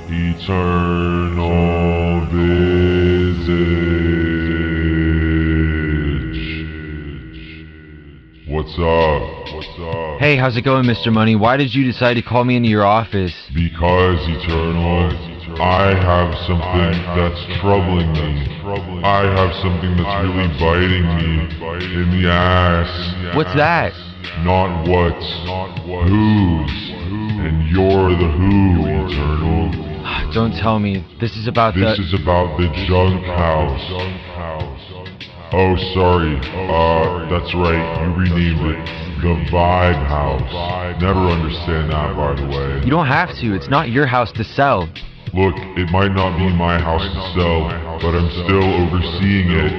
Eternal visage. What's up? Hey, how's it going, Mr. Money? Why did you decide to call me into your office? Because, Eternal, I have something that's troubling me. I have something that's really biting me in the ass. What's that? Not what's, who's. And you're the who, Eternal. Don't tell me. This is about This is about the junk house. Oh, sorry. That's right. You renamed it the Vibe House. Never understand that, by the way. You don't have to. It's not your house to sell. Look, it might not be my house to sell, but I'm still overseeing it.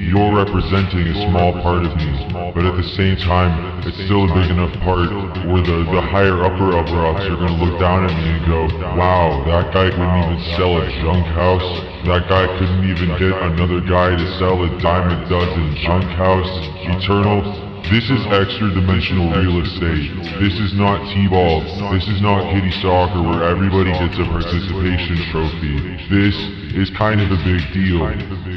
You're representing a small part of me, but at the same time, it's still a big enough part where the higher ups are gonna look down at me and go, wow, that guy couldn't even sell a junk house. That guy couldn't even get another guy to sell a dime a dozen junk house. Eternal, this is extra-dimensional real estate. This is not T-ball. This is not kiddie soccer where everybody gets a participation trophy. This is kind of a big deal.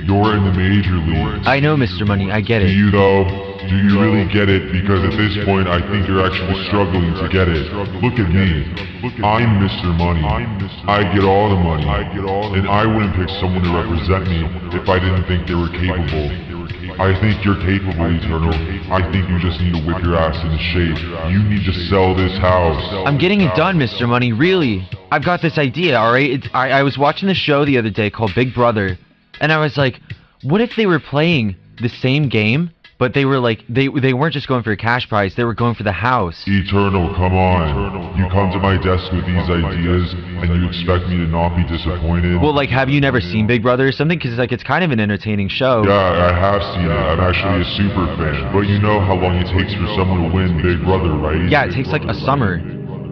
You're in the major leagues. I know, Mr. Money. I get Do it. you though? Do you really get it? Because at this point, I think you're actually struggling to get it. Look at me. I'm Mr. Money. I get all the money. And I wouldn't pick someone to represent me if I didn't think they were capable. I think you're capable, Eternal. I think you just need to whip your ass into shape. You need to sell this house. I'm getting it done, Mr. Money. Really. I've got this idea, alright? I was watching the show the other day called Big Brother, and I was like, what if they were playing the same game, but they were like, they weren't just going for a cash prize, they were going for the house. Eternal, come on. You come to my desk with these ideas, and you expect me to not be disappointed? Well, like, have you never seen Big Brother or something? Because, like, it's kind of an entertaining show. Yeah, I have seen it. I'm actually a super fan. But you know how long it takes for someone to win Big Brother, right? Yeah, it takes like a summer.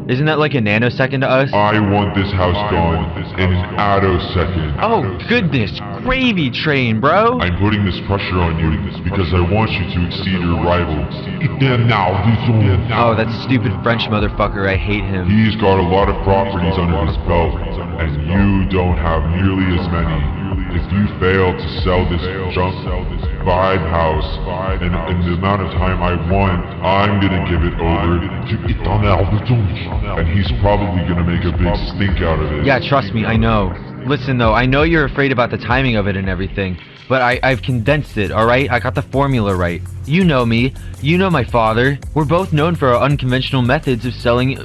Isn't that like a nanosecond to us? I want this house gone in an attosecond. Oh, goodness. Gravy train, bro. I'm putting this pressure on you because I want you to exceed your rival. Oh, that stupid French motherfucker. I hate him. He's got a lot of properties under his belt, and you don't have nearly as many. If you fail to sell this junk Vibe House in the amount of time I want, I'm gonna give it over to Eternal, and he's probably gonna make a big stink out of it. Yeah, trust me, I know. Listen though, I know you're afraid about the timing of it and everything, but I've condensed it, alright? I got the formula right. You know me. You know my father. We're both known for our unconventional methods of selling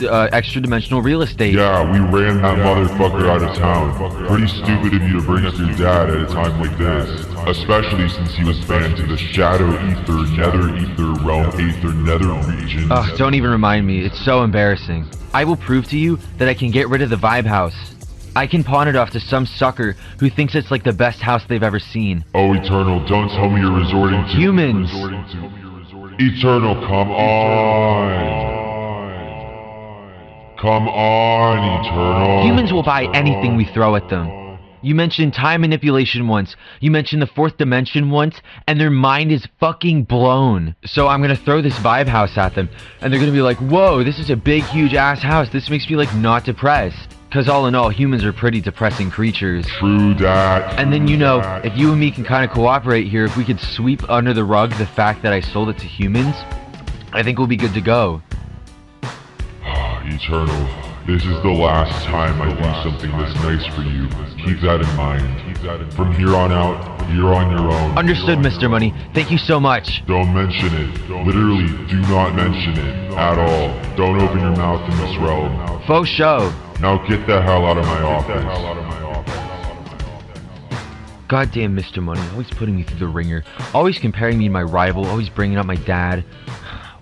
extra-dimensional real estate. Yeah, we ran that motherfucker out of town. Pretty stupid of you to bring up your dad at a time like this. Especially since he was banned to the Shadow Ether, Nether Ether, Realm Aether, Nether regions. Ugh, don't even remind me. It's so embarrassing. I will prove to you that I can get rid of the Vibe House. I can pawn it off to some sucker who thinks it's like the best house they've ever seen. Oh, Eternal, don't tell me you're resorting to... Humans! Eternal, come on! Come on, Eternal! Humans will buy anything we throw at them. You mentioned time manipulation once, you mentioned the fourth dimension once, and their mind is fucking blown. So I'm gonna throw this Vibe House at them, and they're gonna be like, whoa, this is a big, huge ass house, this makes me like not depressed. Cause all in all, humans are pretty depressing creatures. True that. And then, you know, if you and me can kind of cooperate here, if we could sweep under the rug the fact that I sold it to humans, I think we'll be good to go. Eternal, this is the last time I do something this nice for you. Keep that in mind. From here on out, you're on your own. Understood, Mr. Money. Thank you so much. Don't mention it. Literally, do not mention it. At all. Don't open your mouth in this realm. Faux show. Now get the hell out of my office. Goddamn Mr. Money, always putting me through the ringer. Always comparing me to my rival, always bringing up my dad.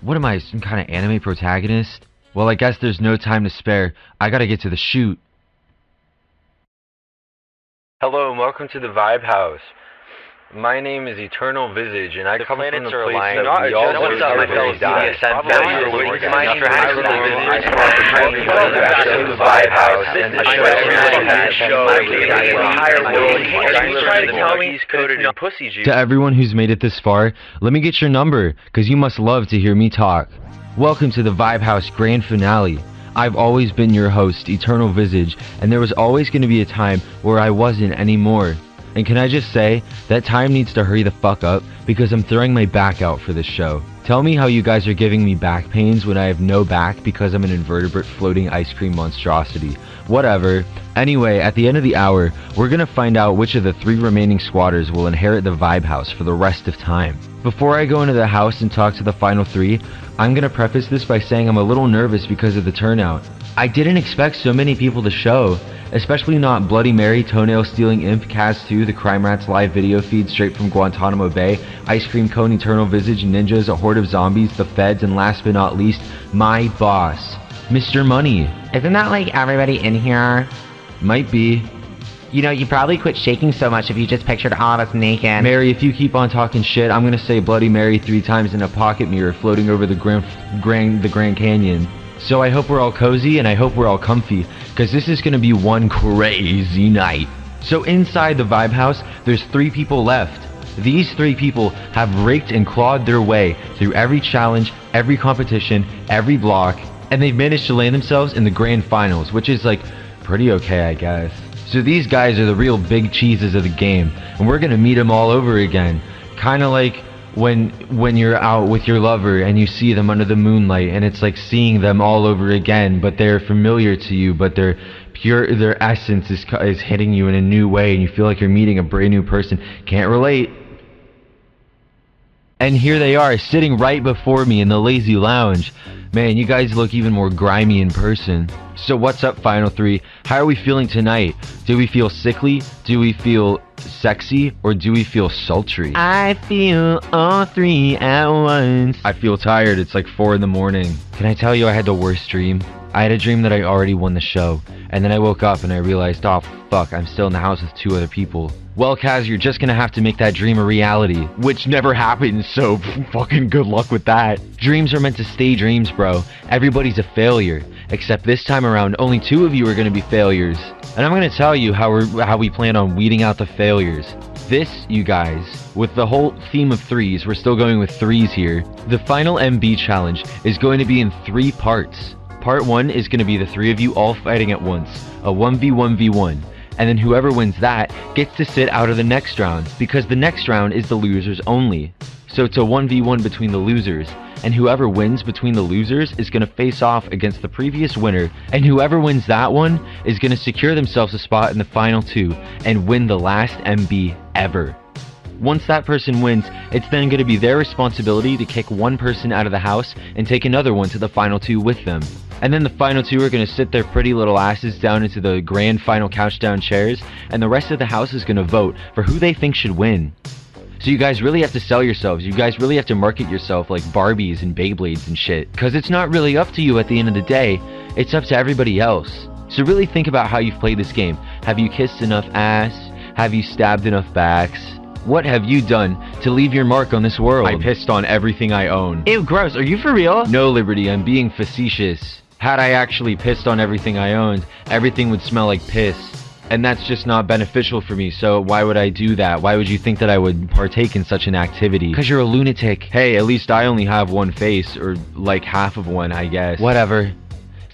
What am I, some kind of anime protagonist? Well, I guess there's no time to spare. I gotta get to the shoot. Hello and welcome to the Vibe House. My name is Eternal Visage, and I come from the place that we all know everybody dies. Now you're witnessing my Vibe House, and the show. To everyone who's made it this far, let me get your number, because you must love to hear me talk. Welcome to the VIBEHAUS Grand Finale. I've always been your host, Eternal Visage, and there was always going to be a time where I wasn't anymore. And can I just say, that time needs to hurry the fuck up, because I'm throwing my back out for this show. Tell me how you guys are giving me back pains when I have no back because I'm an invertebrate floating ice cream monstrosity. Whatever. Anyway, at the end of the hour, we're gonna find out which of the 3 remaining squatters will inherit the VIBEHAUS for the rest of time. Before I go into the house and talk to the final 3, I'm gonna preface this by saying I'm a little nervous because of the turnout. I didn't expect so many people to show, especially not Bloody Mary, Toenail Stealing Imp, Kaz 2, the Crime Rats live video feed straight from Guantanamo Bay, Ice Cream Cone, Eternal Visage, Ninjas, a horde of zombies, the feds, and last but not least, my boss, Mr. Money. Isn't that like everybody in here? Might be. You know, you probably quit shaking so much if you just pictured all of us naked. Mary, if you keep on talking shit, I'm gonna say Bloody Mary 3 times in a pocket mirror floating over the Grand Canyon. So I hope we're all cozy and I hope we're all comfy, because this is gonna be one crazy night. So inside the VIBEHAUS, there's 3 people left. These 3 people have raked and clawed their way through every challenge, every competition, every block, and they've managed to land themselves in the grand finals, which is like pretty okay, I guess. So these guys are the real big cheeses of the game, and we're gonna meet them all over again. Kinda like when you're out with your lover and you see them under the moonlight, and it's like seeing them all over again, but they're familiar to you, but their essence is hitting you in a new way, and you feel like you're meeting a brand new person. Can't relate. And here they are, sitting right before me in the lazy lounge. Man, you guys look even more grimy in person. So what's up, Final 3? How are we feeling tonight? Do we feel sickly? Do we feel sexy? Or do we feel sultry? I feel all 3 at once. I feel tired. It's like 4 in the morning. Can I tell you I had the worst dream? I had a dream that I already won the show. And then I woke up and I realized, oh fuck, I'm still in the house with 2 other people. Well, Kaz, you're just gonna have to make that dream a reality, which never happened, so fucking good luck with that. Dreams are meant to stay dreams, bro. Everybody's a failure, except this time around, only 2 of you are gonna be failures. And I'm gonna tell you how we plan on weeding out the failures. This, you guys, with the whole theme of 3s, we're still going with 3s here. The final MB challenge is going to be in 3 parts. Part 1 is going to be the 3 of you all fighting at once, a 1v1v1. And then whoever wins that gets to sit out of the next round, because the next round is the losers only. So it's a 1v1 between the losers, and whoever wins between the losers is going to face off against the previous winner, and whoever wins that one is going to secure themselves a spot in the final 2 and win the last MB ever. Once that person wins, it's then going to be their responsibility to kick one person out of the house and take another one to the final 2 with them. And then the final 2 are going to sit their pretty little asses down into the grand final couchdown chairs, and the rest of the house is going to vote for who they think should win. So you guys really have to sell yourselves. You guys really have to market yourself like Barbies and Beyblades and shit. Because it's not really up to you at the end of the day. It's up to everybody else. So really think about how you've played this game. Have you kissed enough ass? Have you stabbed enough backs? What have you done to leave your mark on this world? I pissed on everything I own. Ew, gross. Are you for real? No, Liberty, I'm being facetious. Had I actually pissed on everything I owned, everything would smell like piss. And that's just not beneficial for me, so why would I do that? Why would you think that I would partake in such an activity? Because you're a lunatic. Hey, at least I only have one face, or like half of one, I guess. Whatever.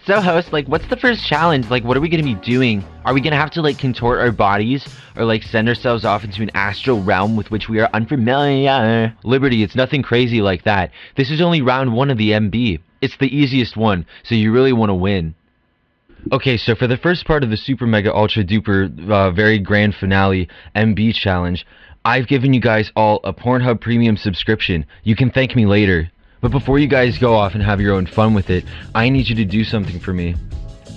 So host, like, what's the first challenge? Like, what are we gonna be doing? Are we gonna have to like contort our bodies? Or like send ourselves off into an astral realm with which we are unfamiliar? Liberty, it's nothing crazy like that. This is only round 1 of the MB. It's the easiest one, so you really want to win. Okay, so for the first part of the super mega ultra duper very grand finale MB challenge, I've given you guys all a Pornhub premium subscription. You can thank me later. But before you guys go off and have your own fun with it, I need you to do something for me.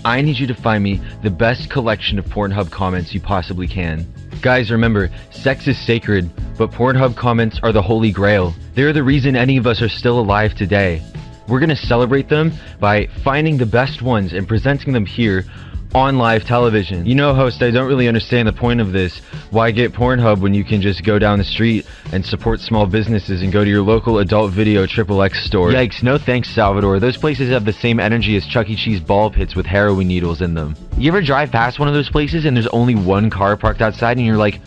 I need you to find me the best collection of Pornhub comments you possibly can. Guys, remember, sex is sacred, but Pornhub comments are the holy grail. They're the reason any of us are still alive today. We're gonna celebrate them by finding the best ones and presenting them here on live television. You know, host, I don't really understand the point of this. Why get Pornhub when you can just go down the street and support small businesses and go to your local adult video XXX store? Yikes, no thanks, Salvador. Those places have the same energy as Chuck E. Cheese ball pits with heroin needles in them. You ever drive past one of those places and there's only one car parked outside and you're like,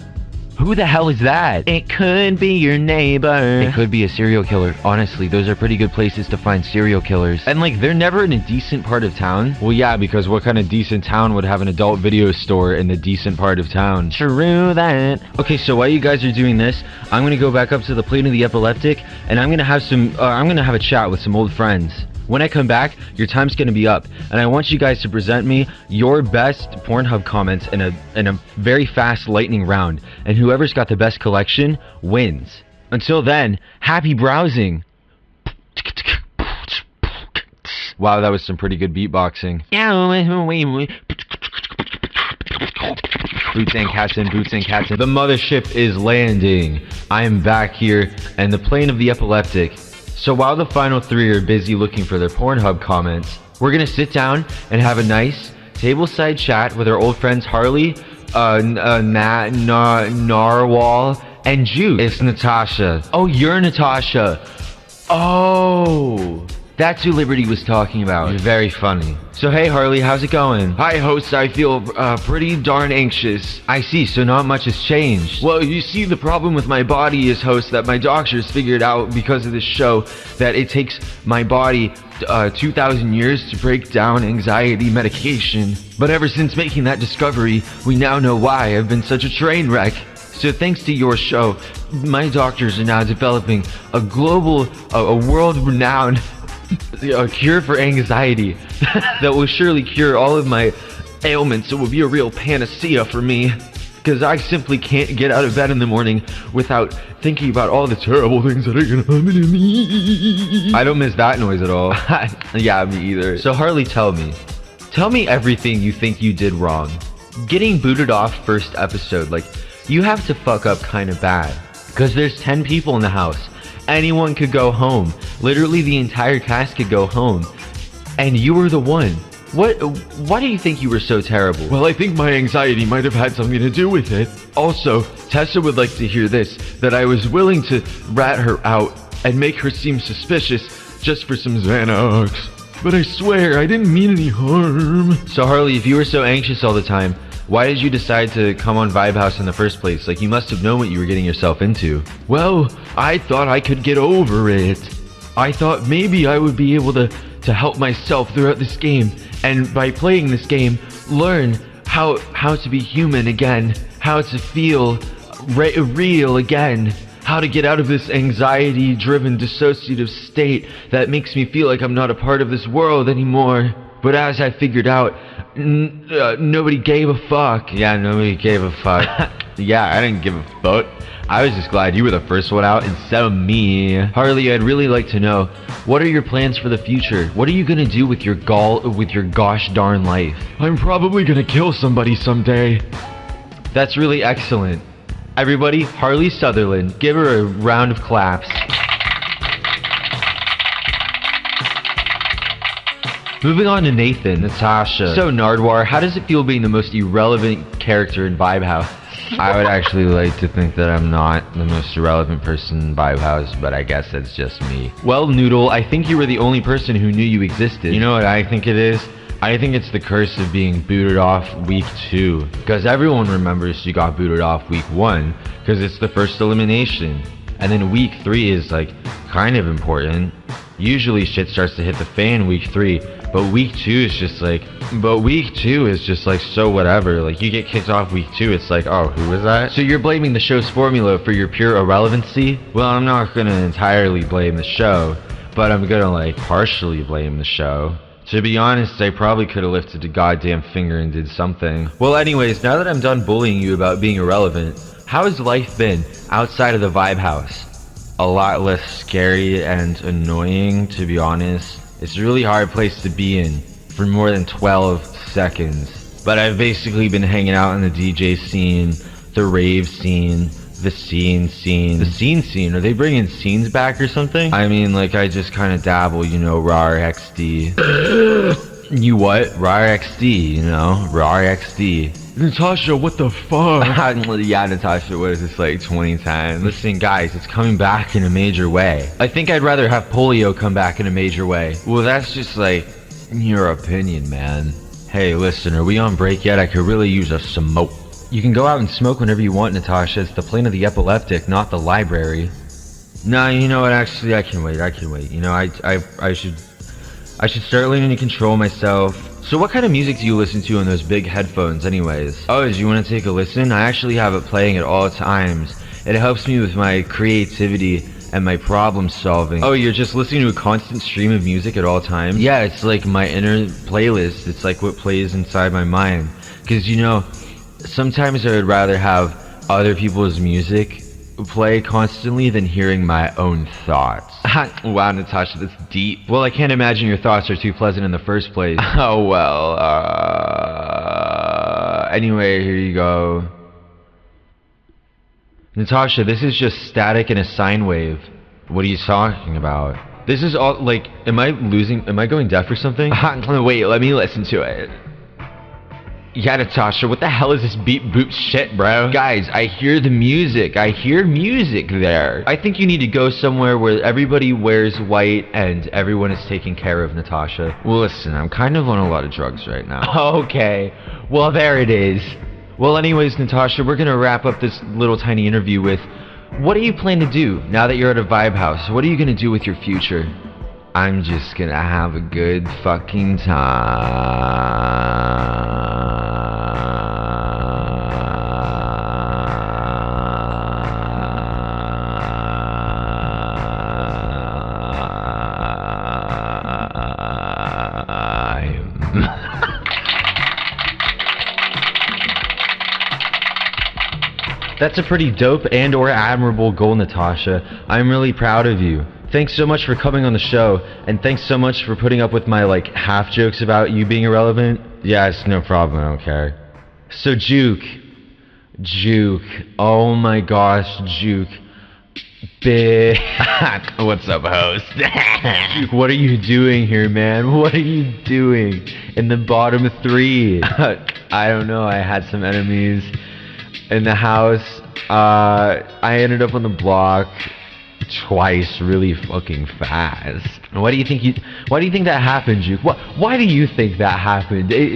Who the hell is that? It could be your neighbor. It could be a serial killer. Honestly, those are pretty good places to find serial killers. And like, they're never in a decent part of town. Well, yeah, because what kind of decent town would have an adult video store in the decent part of town? True that. Okay, so while you guys are doing this, I'm gonna go back up to the plane of the epileptic, and I'm gonna have a chat with some old friends. When I come back, your time's gonna be up, and I want you guys to present me your best Pornhub comments in a very fast lightning round, and whoever's got the best collection wins. Until then, happy browsing. Wow, that was some pretty good beatboxing. Boots and cats in, boots and cats in. The mothership is landing. I am back here, and the plane of the epileptic. So while the final three are busy looking for their Pornhub comments, we're gonna sit down and have a nice tableside chat with our old friends Harley, Narwhal, and Jude. It's Natasha. Oh, you're Natasha. Oh, that's who Liberty was talking about. You're very funny. So hey Harley, how's it going? Hi host, I feel pretty darn anxious. I see, so not much has changed. Well, you see, the problem with my body is, host, that my doctors figured out because of this show that it takes my body 2,000 years to break down anxiety medication. But ever since making that discovery, we now know why I've been such a train wreck. So thanks to your show, my doctors are now developing a global, a world-renowned a cure for anxiety that will surely cure all of my ailments. It will be a real panacea for me, because I simply can't get out of bed in the morning without thinking about all the terrible things that are gonna happen to me. I don't miss that noise at all. Yeah, me either. So Harley, tell me everything you think you did wrong. Getting booted off first episode, like, you have to fuck up kind of bad, because there's 10 people in the house. Anyone could go home. Literally the entire cast could go home. And you were the one. Why do you think you were so terrible? Well, I think my anxiety might have had something to do with it. Also, Tessa would like to hear this, that I was willing to rat her out and make her seem suspicious just for some Xanax. But I swear, I didn't mean any harm. So Harley, if you were so anxious all the time, why did you decide to come on VIBEHAUS in the first place? Like, you must have known what you were getting yourself into. Well, I thought I could get over it. I thought maybe I would be able to help myself throughout this game, and by playing this game, learn how to be human again, how to feel real again, how to get out of this anxiety-driven dissociative state that makes me feel like I'm not a part of this world anymore. But as I figured out, nobody gave a fuck. Yeah, nobody gave a fuck. Yeah, I didn't give a fuck. I was just glad you were the first one out instead of me. Harley, I'd really like to know, what are your plans for the future? What are you gonna do with your gosh darn life? I'm probably gonna kill somebody someday. That's really excellent. Everybody, Harley Sutherland, give her a round of claps. Moving on to Nathan. Natasha. So Nardwar, how does it feel being the most irrelevant character in VIBEHAUS? I would actually like to think that I'm not the most irrelevant person in VIBEHAUS, but I guess that's just me. Well, Noodle, I think you were the only person who knew you existed. You know what I think it is? I think it's the curse of being booted off week 2. Because everyone remembers you got booted off week 1, because it's the first elimination. And then week 3 is like kind of important. Usually shit starts to hit the fan week 3, but week 2 is just like, so whatever. Like, you get kicked off week 2, it's like, oh, who was that? So you're blaming the show's formula for your pure irrelevancy? Well, I'm not gonna entirely blame the show, but I'm gonna like partially blame the show. To be honest, I probably could have lifted a goddamn finger and did something. Well, anyways, now that I'm done bullying you about being irrelevant, how has life been outside of the VIBEHAUS? A lot less scary and annoying, to be honest. It's a really hard place to be in for more than 12 seconds. But I've basically been hanging out in the DJ scene, the rave scene, the scene. The scene? Are they bringing scenes back or something? I mean, like, I just kind of dabble, you know, RAR XD. You what? RAR XD, you know? RAR XD. Natasha, what the fuck? Yeah, Natasha, what is this, like 20 times? Listen, guys, it's coming back in a major way. I think I'd rather have polio come back in a major way. Well, that's just like your opinion, man. Hey, listen, are we on break yet? I could really use a smoke. You can go out and smoke whenever you want, Natasha. It's the plane of the epileptic, not the library. Nah, you know what? Actually, I can wait. You know, I should start learning to control myself. So what kind of music do you listen to on those big headphones anyways? Oh, do you want to take a listen? I actually have it playing at all times. It helps me with my creativity and my problem solving. Oh, you're just listening to a constant stream of music at all times? Yeah, it's like my inner playlist. It's like what plays inside my mind. Because, you know, sometimes I would rather have other people's music play constantly than hearing my own thoughts. Wow, Natasha, that's deep. Well, I can't imagine your thoughts are too pleasant in the first place. Oh, well, anyway, here you go. Natasha, this is just static and a sine wave. What are you talking about? This is all, like, am I going deaf or something? Wait, let me listen to it. Yeah, Natasha, what the hell is this beep boop shit, bro? Guys, I hear the music. I hear music there. I think you need to go somewhere where everybody wears white and everyone is taken care of, Natasha. Well, listen, I'm kind of on a lot of drugs right now. Okay, well, there it is. Well, anyways, Natasha, we're gonna wrap up this little tiny interview with, what do you plan to do now that you're at a vibe house? What are you gonna do with your future? I'm just gonna have a good fucking time. That's a pretty dope and or admirable goal, Natasha. I'm really proud of you. Thanks so much for coming on the show, and thanks so much for putting up with my, like, half jokes about you being irrelevant. Yeah, it's no problem, I don't care. So, Juke. Oh my gosh, Juke. Big. What's up, host? Juke, what are you doing here, man? What are you doing in the bottom 3? I don't know, I had some enemies in the house. I ended up on the block twice really fucking fast. Why do you think that happened, Juke? Why do you think that happened? Yeah,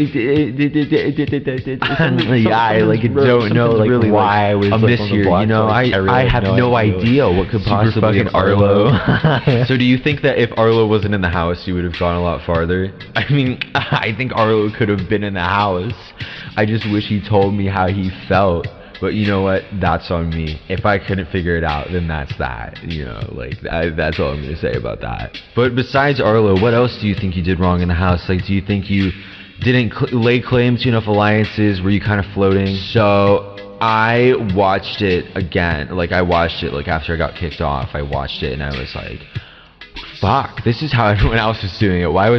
I like don't know like really why I was amiss here. You know, I have no idea what could possibly fucking Arlo. So do you think that if Arlo wasn't in the house, you would have gone a lot farther? I mean, I think Arlo could have been in the house. I just wish he told me how he felt. But you know what? That's on me. If I couldn't figure it out, then that's that. You know, like, that's all I'm going to say about that. But besides Arlo, what else do you think you did wrong in the house? Like, do you think you didn't lay claim to enough alliances? Were you kind of floating? So, I watched it again. Like, after I got kicked off, I watched it and I was like, fuck, this is how everyone else was doing it. What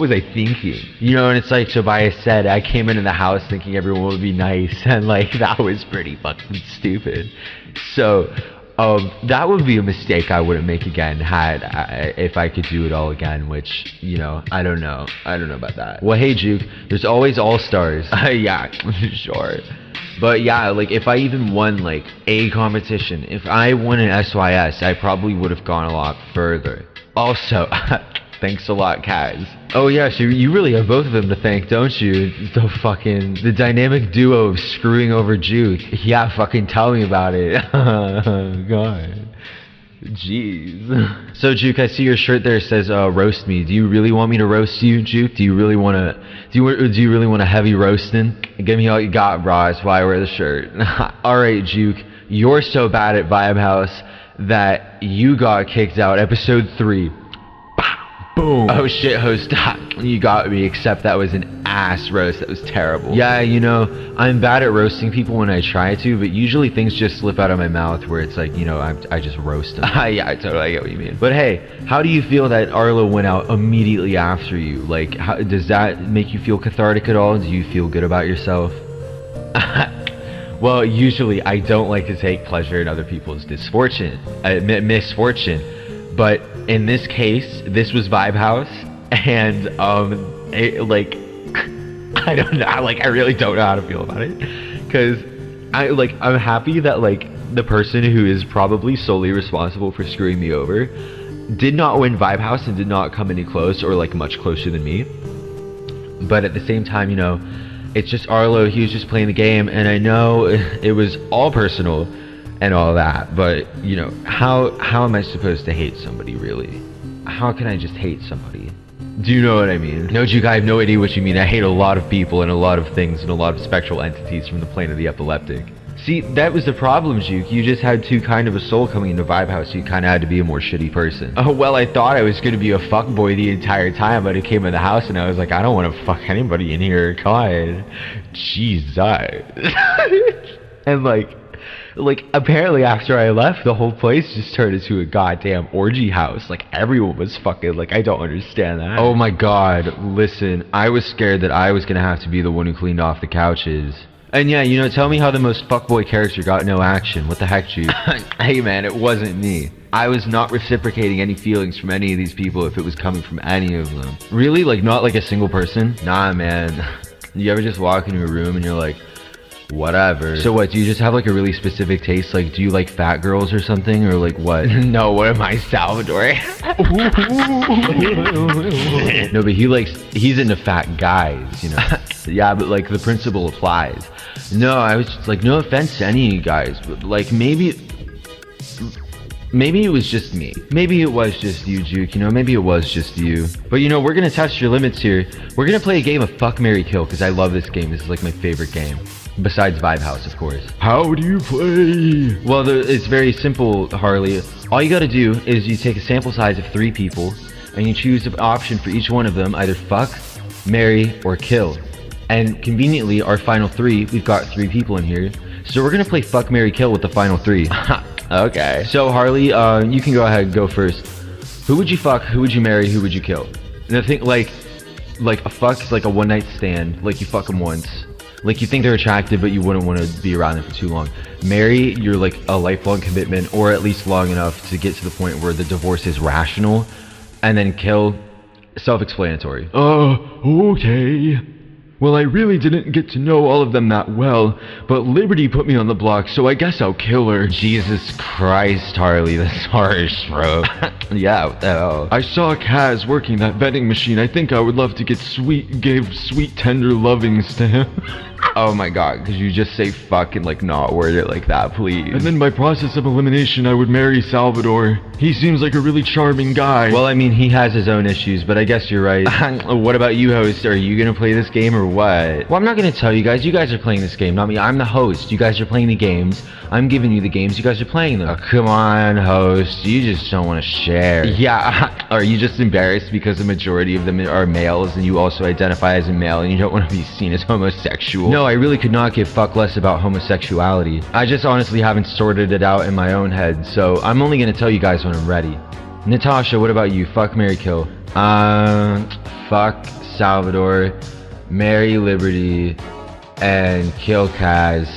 was I thinking? You know, and it's like Tobias said, I came into the house thinking everyone would be nice, and like, that was pretty fucking stupid. So, that would be a mistake I wouldn't make again if I could do it all again, which, you know, I don't know about that. Well, hey, Juke, there's always all-stars. Yeah, sure. But yeah, like, if I even won, like, a competition, if I won an SYS, I probably would have gone a lot further. Also, thanks a lot, Kaz. Oh yeah, so you really have both of them to thank, don't you? The dynamic duo of screwing over Juke. Yeah, fucking tell me about it. God. Jeez. So, Juke, I see your shirt there says roast me. Do you really want me to roast you, Juke? Do you really want a heavy roasting? Give me all you got, bro. That's why I wear the shirt. Alright, Juke, you're so bad at Vibe House that you got kicked out. Episode 3. Boom. Oh shit, host, stop. You got me, except that was an ass roast. That was terrible. Yeah, you know, I'm bad at roasting people when I try to, but usually things just slip out of my mouth where it's like, you know, I just roast them. Yeah, I totally get what you mean. But hey, how do you feel that Arlo went out immediately after you? Like, does that make you feel cathartic at all? Do you feel good about yourself? Well, usually I don't like to take pleasure in other people's misfortune. But in this case, this was Vibe House, and like, I don't know, like, I really don't know how to feel about it, because I'm happy that, like, the person who is probably solely responsible for screwing me over did not win Vibe House and did not come any close or like much closer than me. But at the same time, you know, It's just Arlo, he was just playing the game, and I know it was all personal and all that, but, you know, how am I supposed to hate somebody, really? How can I just hate somebody? Do you know what I mean? No, Juke, I have no idea what you mean. I hate a lot of people and a lot of things and a lot of spectral entities from the plane of the epileptic. See, that was the problem, Juke. You just had too kind of a soul coming into Vibe House, so you kind of had to be a more shitty person. Oh, well, I thought I was going to be a fuckboy the entire time, but I came in the house and I was like, I don't want to fuck anybody in here. God. Jesus. And like, apparently after I left, the whole place just turned into a goddamn orgy house. Like, everyone was fucking, like, I don't understand that. Oh my god, listen, I was scared that I was gonna have to be the one who cleaned off the couches. And yeah, you know, tell me how the most fuckboy character got no action. What the heck, Juke? Hey man, it wasn't me. I was not reciprocating any feelings from any of these people if it was coming from any of them. Really? Like, not like a single person? Nah, man. You ever just walk into a room and you're like, whatever. So what, do you just have like a really specific taste? Like, do you like fat girls or something, or like what? No, what am I, Salvador? No, but he's into fat guys, you know. Yeah, but like the principle applies. No, I was just like, no offense to any of you guys, but like maybe it was just me. Maybe it was just you, Juke, you know, maybe it was just you. But you know, we're gonna test your limits here. We're gonna play a game of Fuck, Marry, Kill, because I love this game. This is like my favorite game. Besides Vibe House, of course. How do you play? Well, it's very simple, Harley. All you gotta do is you take a sample size of 3 people, and you choose an option for each one of them, either fuck, marry, or kill. And conveniently, our final 3, we've got 3 people in here. So we're gonna play Fuck, Marry, Kill with the final 3. Okay. So Harley, you can go ahead and go first. Who would you fuck, who would you marry, who would you kill? And I think like a fuck is like a one night stand, like you fuck them once. Like, you think they're attractive, but you wouldn't want to be around them for too long. Marry, you're like a lifelong commitment, or at least long enough to get to the point where the divorce is rational. And then kill, self-explanatory. Okay. Well, I really didn't get to know all of them that well, but Liberty put me on the block, so I guess I'll kill her. Jesus Christ, Harley, that's harsh, bro. Yeah, what the hell? I saw Kaz working that vending machine. I think I would love to give sweet, tender lovings to him. Oh my god, could you just say fuck and like not word it like that, please? And then by process of elimination, I would marry Salvador. He seems like a really charming guy. Well, I mean, he has his own issues, but I guess you're right. What about you, host? Are you gonna play this game or what? Well, I'm not gonna tell you guys. You guys are playing this game, not me. I'm the host. You guys are playing the games. I'm giving you the games. You guys are playing them. Oh, come on, host. You just don't want to share. Yeah, are you just embarrassed because the majority of them are males and you also identify as a male and you don't want to be seen as homosexual? No, I really could not give fuck less about homosexuality. I just honestly haven't sorted it out in my own head, so I'm only gonna tell you guys when I'm ready. Natasha, what about you? Fuck, marry, kill. Fuck Salvador, marry Liberty, and kill Kaz.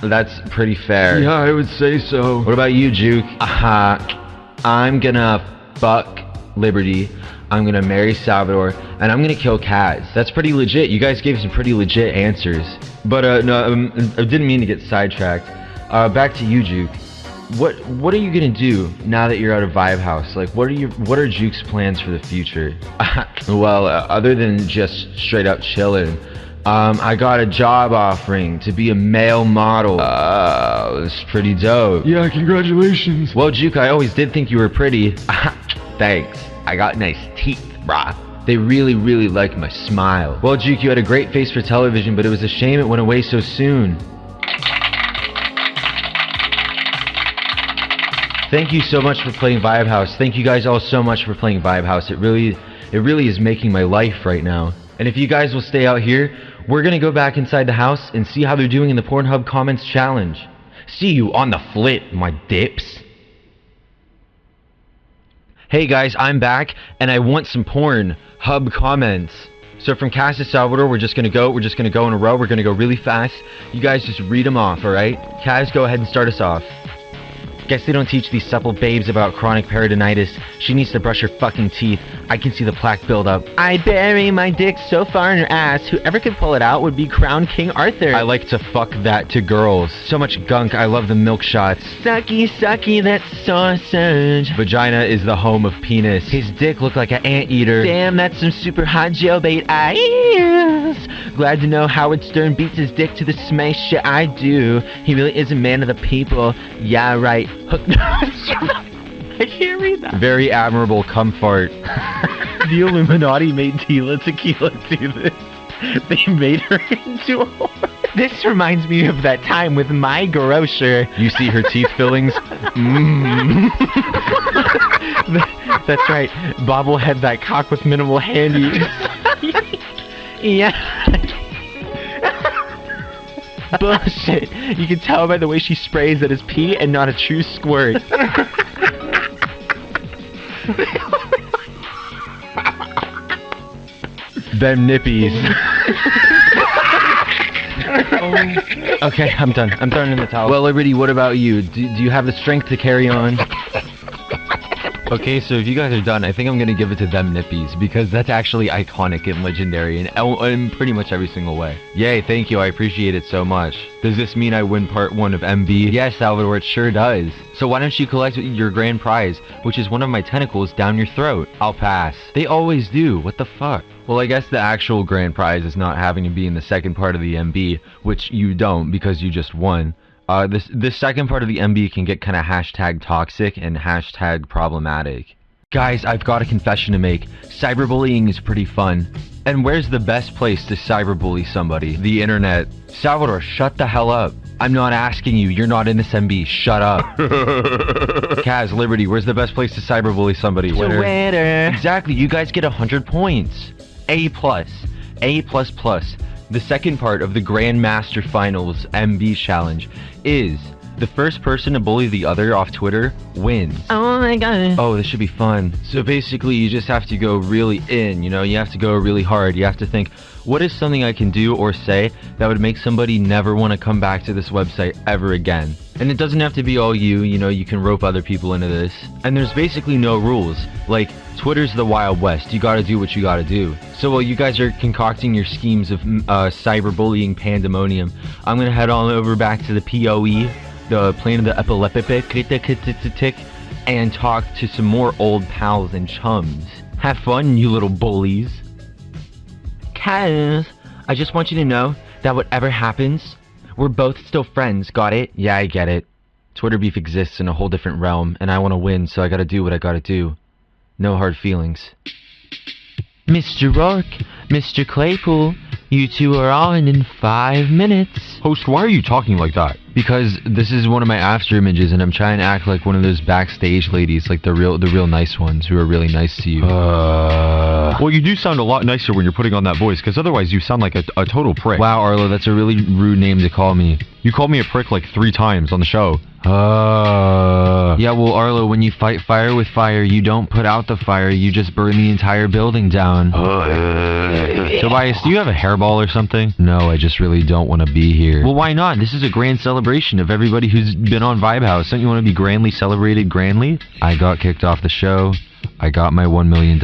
That's pretty fair. Yeah, I would say so. What about you, Juke? I'm gonna fuck Liberty, I'm gonna marry Salvador, and I'm gonna kill Kaz. That's pretty legit. You guys gave some pretty legit answers. But no, I didn't mean to get sidetracked. Back to you, Juke. What are you gonna do now that you're out of Vibe House? Like, what are Juke's plans for the future? Well, other than just straight up chilling, I got a job offering to be a male model. It's pretty dope. Yeah, congratulations. Well, Juke, I always did think you were pretty. Thanks. I got nice teeth, brah. They really, really like my smile. Well, Juke, you had a great face for television, but it was a shame it went away so soon. Thank you so much for playing Vibe House. Thank you guys all so much for playing Vibe House. It really is making my life right now. And if you guys will stay out here, we're gonna go back inside the house and see how they're doing in the Pornhub Comments Challenge. See you on the flip, my dips. Hey guys, I'm back, and I want some Pornhub comments. So from Cass to Salvador, we're just gonna go in a row. We're gonna go really fast. You guys just read them off, alright? Kaz, go ahead and start us off. Guess they don't teach these supple babes about chronic peritonitis. She needs to brush her fucking teeth. I can see the plaque build up. I bury my dick so far in her ass, whoever could pull it out would be crowned King Arthur. I like to fuck that to girls. So much gunk, I love the milk shots. Sucky, sucky, that sausage. Vagina is the home of penis. His dick looked like an anteater. Damn, that's some super hot jailbait eyes. Glad to know Howard Stern beats his dick to the smash shit I do. He really is a man of the people. Yeah, right. Hook. I can't read that. Very admirable comfort. The Illuminati made Tila Tequila do this. They made her into a whore. This reminds me of that time with my grocer. You see her teeth fillings? That's right. Bobblehead that cock with minimal handies. Yeah. Bullshit. You can tell by the way she sprays that it's pee and not a true squirt. Them nippies. Okay, I'm done. I'm throwing in the towel. Well, Liberty, what about you? Do you have the strength to carry on? Okay, so if you guys are done, I think I'm gonna give it to them nippies, because that's actually iconic and legendary in pretty much every single way. Yay, thank you, I appreciate it so much. Does this mean I win part 1 of MB? Yes, Salvador, it sure does. So why don't you collect your grand prize, which is one of my tentacles down your throat? I'll pass. They always do, what the fuck? Well, I guess the actual grand prize is not having to be in the second part of the MB, which you don't because you just won. This second part of the MB can get kind of hashtag toxic and hashtag problematic. Guys, I've got a confession to make. Cyberbullying is pretty fun. And where's the best place to cyberbully somebody? The internet. Salvador, shut the hell up. I'm not asking you. You're not in this MB. Shut up. Kaz, Liberty, where's the best place to cyberbully somebody? Twitter. Exactly. You guys get 100 points. A+. A++. The second part of the Grandmaster Finals MB challenge is the first person to bully the other off Twitter wins. Oh my god. Oh, this should be fun. So basically, you just have to go really in, you know? You have to go really hard. You have to think, what is something I can do or say that would make somebody never want to come back to this website ever again? And it doesn't have to be all you know, you can rope other people into this. And there's basically no rules. Like, Twitter's the Wild West. You gotta do what you gotta do. So while you guys are concocting your schemes of cyberbullying pandemonium, I'm gonna head on over back to the POE, the plane of the epileptic, and talk to some more old pals and chums. Have fun, you little bullies. Kaz, I just want you to know that whatever happens, we're both still friends, got it? Yeah, I get it. Twitter beef exists in a whole different realm, and I want to win, so I gotta do what I gotta do. No hard feelings. Mr. Rourke, Mr. Claypool, you two are on in 5 minutes. Host, why are you talking like that? Because this is one of my after images, and I'm trying to act like one of those backstage ladies, like the real nice ones who are really nice to you. Well, you do sound a lot nicer when you're putting on that voice, because otherwise you sound like a total prick. Wow, Arlo, that's a really rude name to call me. You called me a prick like 3 times on the show. Yeah, well, Arlo, when you fight fire with fire, you don't put out the fire, you just burn the entire building down. Tobias, do you have a hairball or something? No, I just really don't want to be here. Well, why not? This is a grand celebration of everybody who's been on VIBEHAUS. Don't you want to be grandly celebrated grandly? I got kicked off the show, I got my $1 million,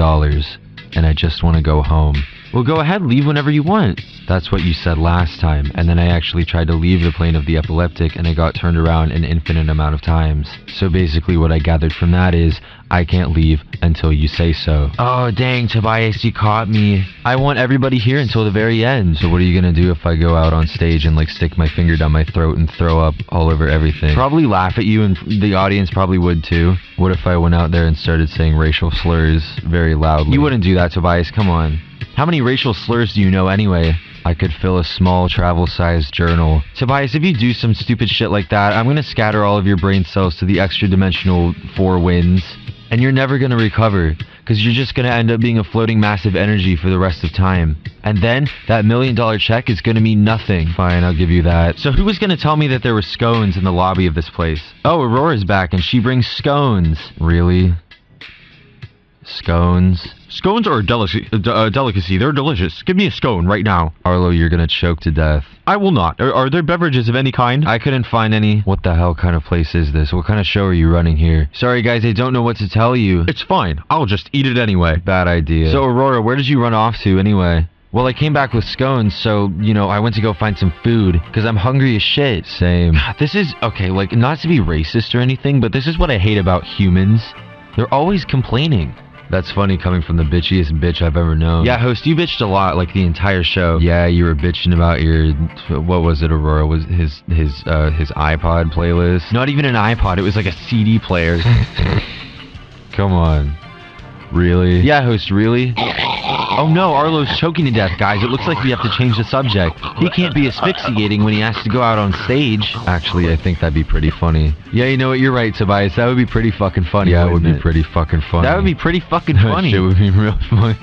and I just want to go home. Well, go ahead, leave whenever you want. That's what you said last time, and then I actually tried to leave the plane of the epileptic and I got turned around an infinite amount of times. So basically what I gathered from that is, I can't leave until you say so. Oh dang, Tobias, you caught me. I want everybody here until the very end. So what are you gonna do if I go out on stage and like stick my finger down my throat and throw up all over everything? Probably laugh at you, and the audience probably would too. What if I went out there and started saying racial slurs very loudly? You wouldn't do that, Tobias, come on. How many racial slurs do you know anyway? I could fill a small travel-sized journal. Tobias, if you do some stupid shit like that, I'm gonna scatter all of your brain cells to the extra-dimensional 4 winds. And you're never gonna recover, because you're just gonna end up being a floating massive energy for the rest of time. And then, that $1 million check is gonna mean nothing. Fine, I'll give you that. So who was gonna tell me that there were scones in the lobby of this place? Oh, Aurora's back, and she brings scones. Really? Scones? Scones are a delicacy. They're delicious. Give me a scone right now. Arlo, you're gonna choke to death. I will not. Are there beverages of any kind? I couldn't find any. What the hell kind of place is this? What kind of show are you running here? Sorry guys, I don't know what to tell you. It's fine. I'll just eat it anyway. Bad idea. So Aurora, where did you run off to anyway? Well, I came back with scones, so, you know, I went to go find some food, because I'm hungry as shit. Same. This is, okay, like, not to be racist or anything, but this is what I hate about humans. They're always complaining. That's funny coming from the bitchiest bitch I've ever known. Yeah, host, you bitched a lot, like the entire show. Yeah, you were bitching about your, what was it, Aurora? Was his iPod playlist? Not even an iPod, it was like a CD player. Come on. Really? Yeah, host, really? Oh no, Arlo's choking to death, guys. It looks like we have to change the subject. He can't be asphyxiating when he has to go out on stage. Actually, I think that'd be pretty funny. Yeah, you know what? You're right, Tobias. That would be pretty fucking funny. Yeah, it would be pretty fucking funny. That would be pretty fucking funny. Shit would be real funny.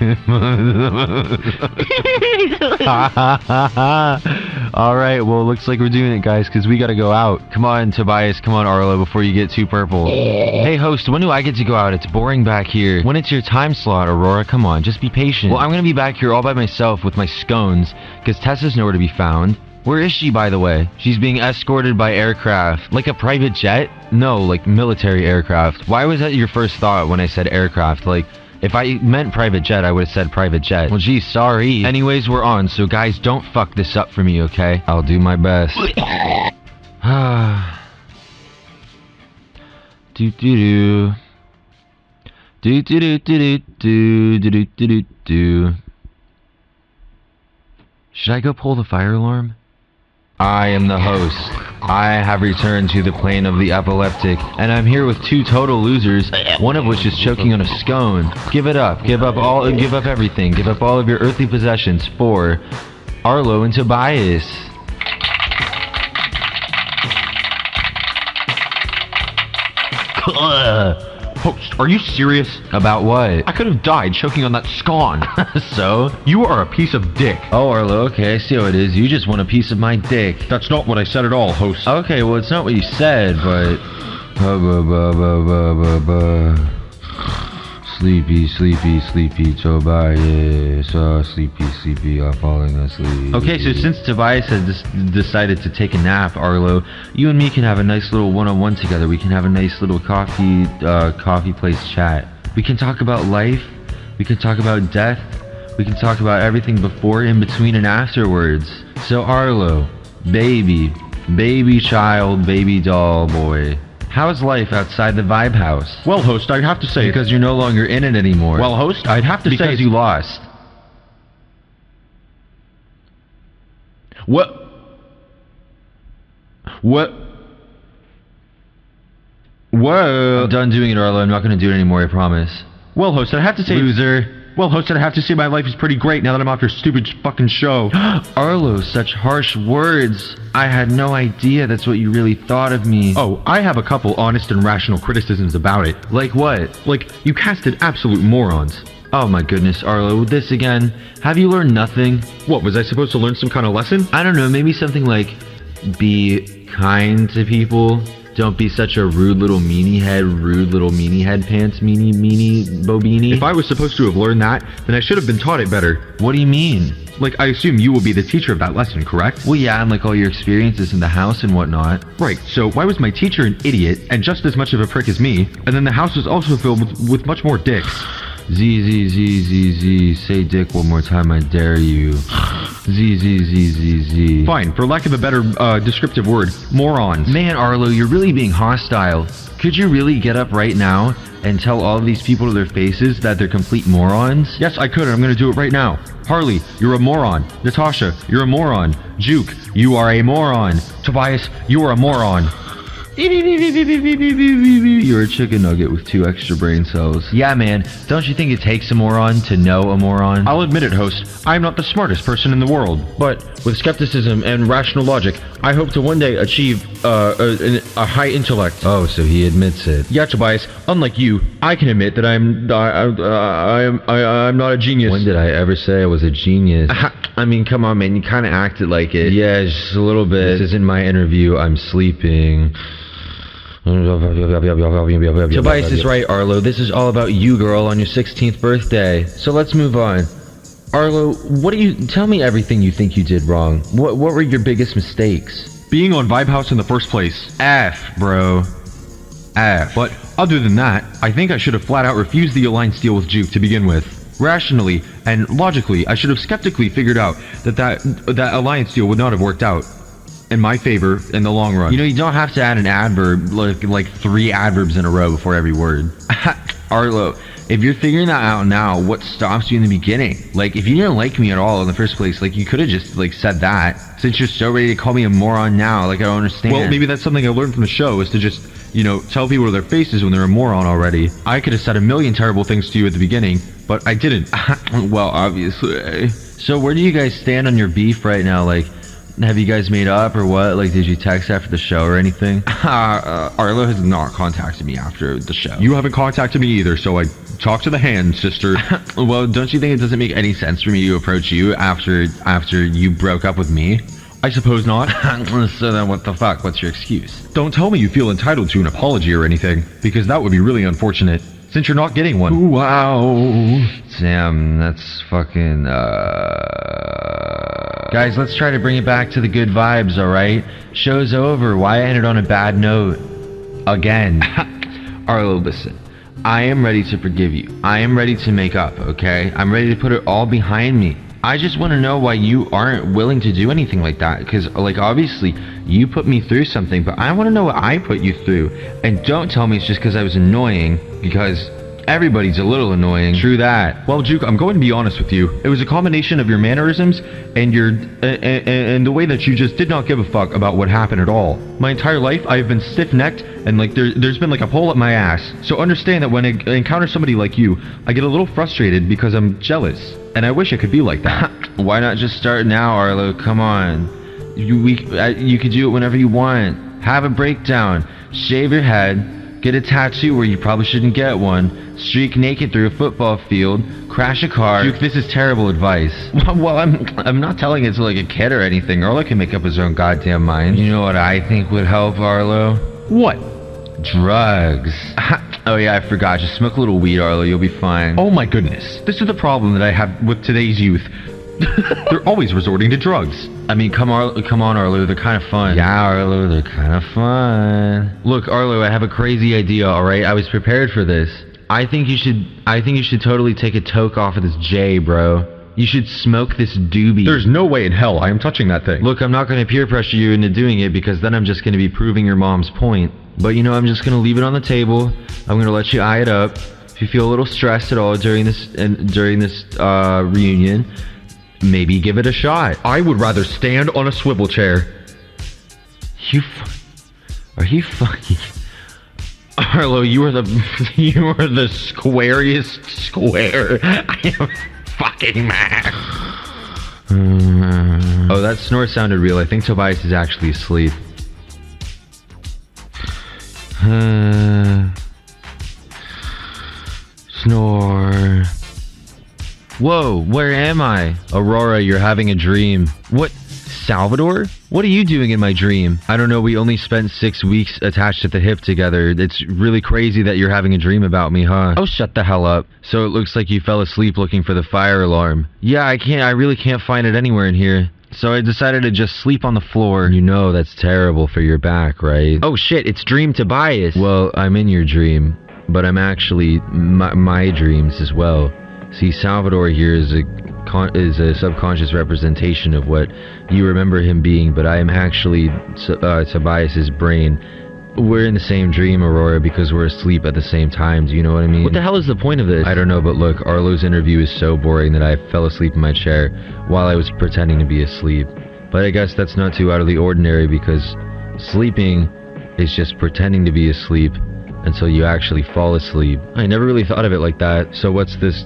Alright, well, it looks like we're doing it, guys, because we gotta go out. Come on, Tobias. Come on, Arlo, before you get too purple. Hey, host, when do I get to go out? It's boring back here. When it's your time slot, Aurora, come on, just be patient. Well, I'm gonna be back here all by myself with my scones, because Tessa's nowhere to be found. Where is she, by the way? She's being escorted by aircraft. Like a private jet? No, like military aircraft. Why was that your first thought when I said aircraft? Like, if I meant private jet, I would have said private jet. Well, geez, sorry. Anyways, we're on, so guys, don't fuck this up for me, okay? I'll do my best. Do-do-do. Do-do-do-do-do-do-do-do-do. Should I go pull the fire alarm? I am the host. I have returned to the plane of the epileptic, and I'm here with two total losers, one of which is choking on a scone. Give it up. Give up everything. Give up all of your earthly possessions for Arlo and Tobias. Host, are you serious? About what? I could have died choking on that scone. So? You are a piece of dick. Oh, Arlo, okay, I see how it is. You just want a piece of my dick. That's not what I said at all, host. Okay, well, it's not what you said, but... Sleepy, sleepy, sleepy Tobias. Oh, sleepy, sleepy, I'm falling asleep. Okay, so since Tobias has decided to take a nap, Arlo, you and me can have a nice little one-on-one together. We can have a nice little coffee place chat. We can talk about life. We can talk about death. We can talk about everything before, in between, and afterwards. So Arlo, baby child, baby doll boy. How's life outside the Vibe House? Well, host, I'd have to say... Because you're no longer in it anymore. Well, host, I'd have to say... Because you lost. What? I'm done doing it, Arlo. I'm not going to do it anymore, I promise. Well, host, I'd have to say... Loser. Well, host, I'd have to say my life is pretty great now that I'm off your stupid fucking show. Arlo, such harsh words. I had no idea that's what you really thought of me. Oh, I have a couple honest and rational criticisms about it. Like what? Like, you casted absolute morons. Oh my goodness, Arlo, this again? Have you learned nothing? What, was I supposed to learn some kind of lesson? I don't know, maybe something like, be kind to people. Don't be such a rude little meanie head pants, meanie bobini. If I was supposed to have learned that, then I should have been taught it better. What do you mean? Like, I assume you will be the teacher of that lesson, correct? Well, yeah, and like all your experiences in the house and whatnot. Right, so why was my teacher an idiot and just as much of a prick as me, and then the house was also filled with much more dicks? Z, say dick one more time, I dare you. Z. Fine, for lack of a better descriptive word, morons. Man, Arlo, you're really being hostile. Could you really get up right now and tell all of these people to their faces that they're complete morons? Yes, I could, and I'm gonna do it right now. Harley, you're a moron. Natasha, you're a moron. Juke, you are a moron. Tobias, you are a moron. You're a chicken nugget with 2 extra brain cells. Yeah, man. Don't you think it takes a moron to know a moron? I'll admit it, host. I'm not the smartest person in the world. But with skepticism and rational logic, I hope to one day achieve a high intellect. Oh, so he admits it. Yeah, Tobias. Unlike you, I can admit that I'm not a genius. When did I ever say I was a genius? I mean, come on, man. You kind of acted like it. Yeah, just a little bit. This isn't my interview. I'm sleeping. Tobias is right, Arlo. This is all about you, girl, on your 16th birthday. So let's move on. Arlo, tell me everything you think you did wrong. What were your biggest mistakes? Being on VIBEHAUS in the first place. F, bro. F. But other than that, I think I should have flat out refused the alliance deal with Juke to begin with. Rationally and logically, I should have skeptically figured out that alliance deal would not have worked out in my favor in the long run. You know, you don't have to add an adverb, like 3 adverbs in a row before every word. Arlo, if you're figuring that out now, what stops you in the beginning? Like, if you didn't like me at all in the first place, like, you could have just, like, said that. Since you're so ready to call me a moron now, like, I don't understand. Well, maybe that's something I learned from the show, is to just, you know, tell people to their faces when they're a moron already. I could have said a million terrible things to you at the beginning, but I didn't. Well, obviously. So where do you guys stand on your beef right now? Like, have you guys made up or what? Like, did you text after the show or anything? Arlo has not contacted me after the show. You haven't contacted me either, so I talked to the hand, sister. Well, don't you think it doesn't make any sense for me to approach you after you broke up with me? I suppose not. So then what the fuck? What's your excuse? Don't tell me you feel entitled to an apology or anything, because that would be really unfortunate, since you're not getting one. Wow. Damn, that's fucking, Guys, let's try to bring it back to the good vibes, alright? Show's over. Why I ended on a bad note? Again. Arlo, listen. I am ready to forgive you. I am ready to make up, okay? I'm ready to put it all behind me. I just want to know why you aren't willing to do anything like that. Because, like, obviously, you put me through something, but I want to know what I put you through. And don't tell me it's just because I was annoying, because everybody's a little annoying. True that. Well, Juke, I'm going to be honest with you. It was a combination of your mannerisms and and the way that you just did not give a fuck about what happened at all. My entire life, I've been stiff-necked, and like there's been like a hole up my ass. So understand that when I encounter somebody like you, I get a little frustrated because I'm jealous, and I wish I could be like that. Why not just start now, Arlo? Come on. You could do it whenever you want. Have a breakdown. Shave your head. Get a tattoo where you probably shouldn't get one. Streak naked through a football field. Crash a car. Duke, this is terrible advice. Well, I'm not telling it to like a kid or anything. Arlo can make up his own goddamn mind. You know what I think would help, Arlo? What? Drugs. Oh yeah, I forgot. Just smoke a little weed, Arlo. You'll be fine. Oh my goodness. This is the problem that I have with today's youth. They're always resorting to drugs. I mean, come on, Arlo. They're kind of fun. Yeah, Arlo, they're kind of fun. Look, Arlo, I have a crazy idea. All right, I was prepared for this. I think you should totally take a toke off of this J, bro. You should smoke this doobie. There's no way in hell I am touching that thing. Look, I'm not going to peer pressure you into doing it, because then I'm just going to be proving your mom's point. But you know, I'm just going to leave it on the table. I'm going to let you eye it up. If you feel a little stressed at all during this reunion, maybe give it a shot. I would rather stand on a swivel chair. Are you fucking... Arlo, you are the squariest square. I am fucking mad. Oh, that snore sounded real. I think Tobias is actually asleep. Snore. Whoa, where am I? Aurora, you're having a dream. What? Salvador? What are you doing in my dream? I don't know, we only spent 6 weeks attached at the hip together. It's really crazy that you're having a dream about me, huh? Oh, shut the hell up. So it looks like you fell asleep looking for the fire alarm. Yeah, I really can't find it anywhere in here. So I decided to just sleep on the floor. You know that's terrible for your back, right? Oh shit, it's Dream Tobias. Well, I'm in your dream, but I'm actually my dreams as well. See, Salvador here is a subconscious representation of what you remember him being, but I am actually Tobias's brain. We're in the same dream, Aurora, because we're asleep at the same time. Do you know what I mean? What the hell is the point of this? I don't know, but look, Arlo's interview is so boring that I fell asleep in my chair while I was pretending to be asleep. But I guess that's not too out of the ordinary, because sleeping is just pretending to be asleep until you actually fall asleep. I never really thought of it like that. So what's this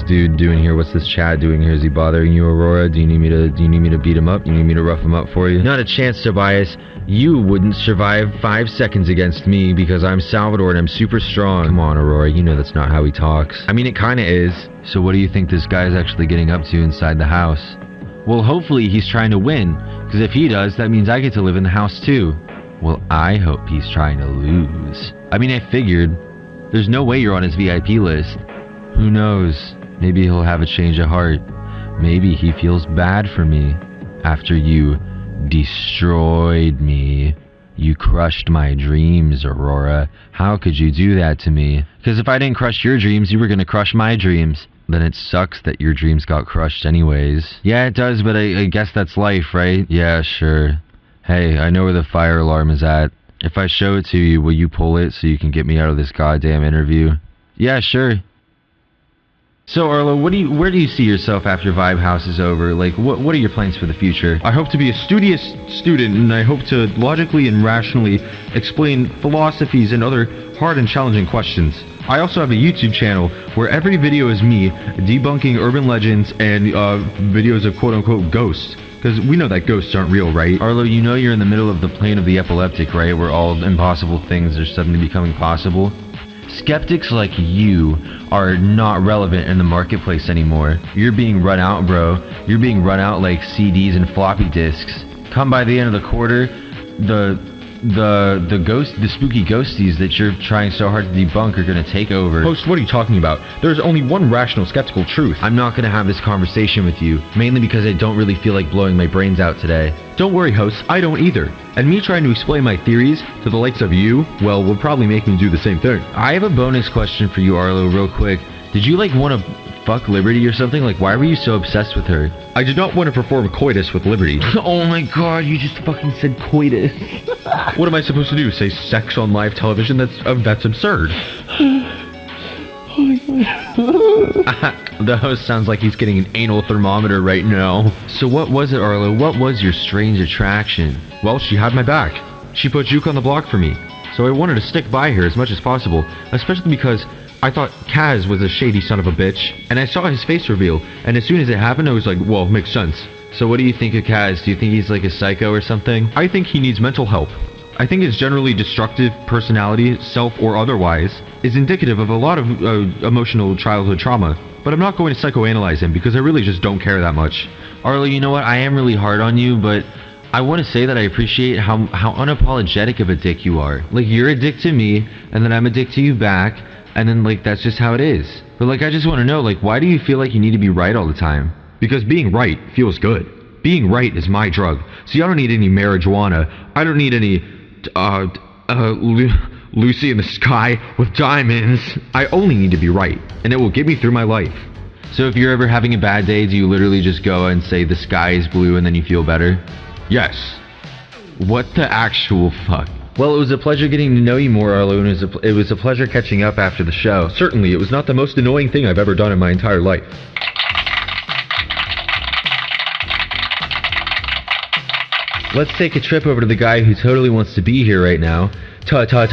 dude doing here? What's this Chad doing here? Is he bothering you, Aurora? Do you need me to beat him up? Do you need me to rough him up for you? Not a chance, Tobias. You wouldn't survive 5 seconds against me, because I'm Salvador and I'm super strong. Come on, Aurora, you know that's not how he talks. I mean, it kinda is. So what do you think this guy's actually getting up to inside the house? Well, hopefully he's trying to win, because if he does, that means I get to live in the house too. Well, I hope he's trying to lose. I mean, I figured. There's no way you're on his VIP list. Who knows? Maybe he'll have a change of heart. Maybe he feels bad for me. After you destroyed me. You crushed my dreams, Aurora. How could you do that to me? Because if I didn't crush your dreams, you were gonna crush my dreams. Then it sucks that your dreams got crushed anyways. Yeah, it does, but I guess that's life, right? Yeah, sure. Hey, I know where the fire alarm is at. If I show it to you, will you pull it so you can get me out of this goddamn interview? Yeah, sure. So Arlo, where do you see yourself after Vibe House is over? Like, what are your plans for the future? I hope to be a studious student, and I hope to logically and rationally explain philosophies and other hard and challenging questions. I also have a YouTube channel where every video is me debunking urban legends and videos of quote-unquote ghosts. Because we know that ghosts aren't real, right? Arlo, you know you're in the middle of the plane of the epileptic, right? Where all impossible things are suddenly becoming possible. Skeptics like you are not relevant in the marketplace anymore. You're being run out, bro. You're being run out like CDs and floppy disks. Come by the end of the quarter, the spooky ghosties that you're trying so hard to debunk are gonna take over. Host, what are you talking about? There's only one rational skeptical truth. I'm not gonna have this conversation with you, mainly because I don't really feel like blowing my brains out today. Don't worry, host, I don't either. And me trying to explain my theories to the likes of you, well, will probably make me do the same thing. I have a bonus question for you, Arlo, real quick. Did you like want to fuck Liberty or something? Like, why were you so obsessed with her? I did not want to perform coitus with Liberty. Oh my god, you just fucking said coitus. What am I supposed to do? Say sex on live television? That's absurd. The host sounds like he's getting an anal thermometer right now. So what was it, Arlo? What was your strange attraction? Well, she had my back. She put juke on the block for me. So I wanted to stick by her as much as possible, especially because I thought Kaz was a shady son of a bitch, and I saw his face reveal, and as soon as it happened, I was like, well, makes sense. So what do you think of Kaz? Do you think he's like a psycho or something? I think he needs mental help. I think his generally destructive personality, self or otherwise, is indicative of a lot of emotional childhood trauma. But I'm not going to psychoanalyze him because I really just don't care that much. Arlo, you know what? I am really hard on you, but I want to say that I appreciate how unapologetic of a dick you are. Like, you're a dick to me, and then I'm a dick to you back, and then, like, that's just how it is. But, like, I just want to know, like, why do you feel like you need to be right all the time? Because being right feels good. Being right is my drug. See, I don't need any marijuana. I don't need any, Lucy in the sky with diamonds. I only need to be right, and it will get me through my life. So if you're ever having a bad day, do you literally just go and say the sky is blue and then you feel better? Yes. What the actual fuck? Well, it was a pleasure getting to know you more, Arlo, and it was a pleasure catching up after the show. Certainly, it was not the most annoying thing I've ever done in my entire life. Let's take a trip over to the guy who totally wants to be here right now. Tobias.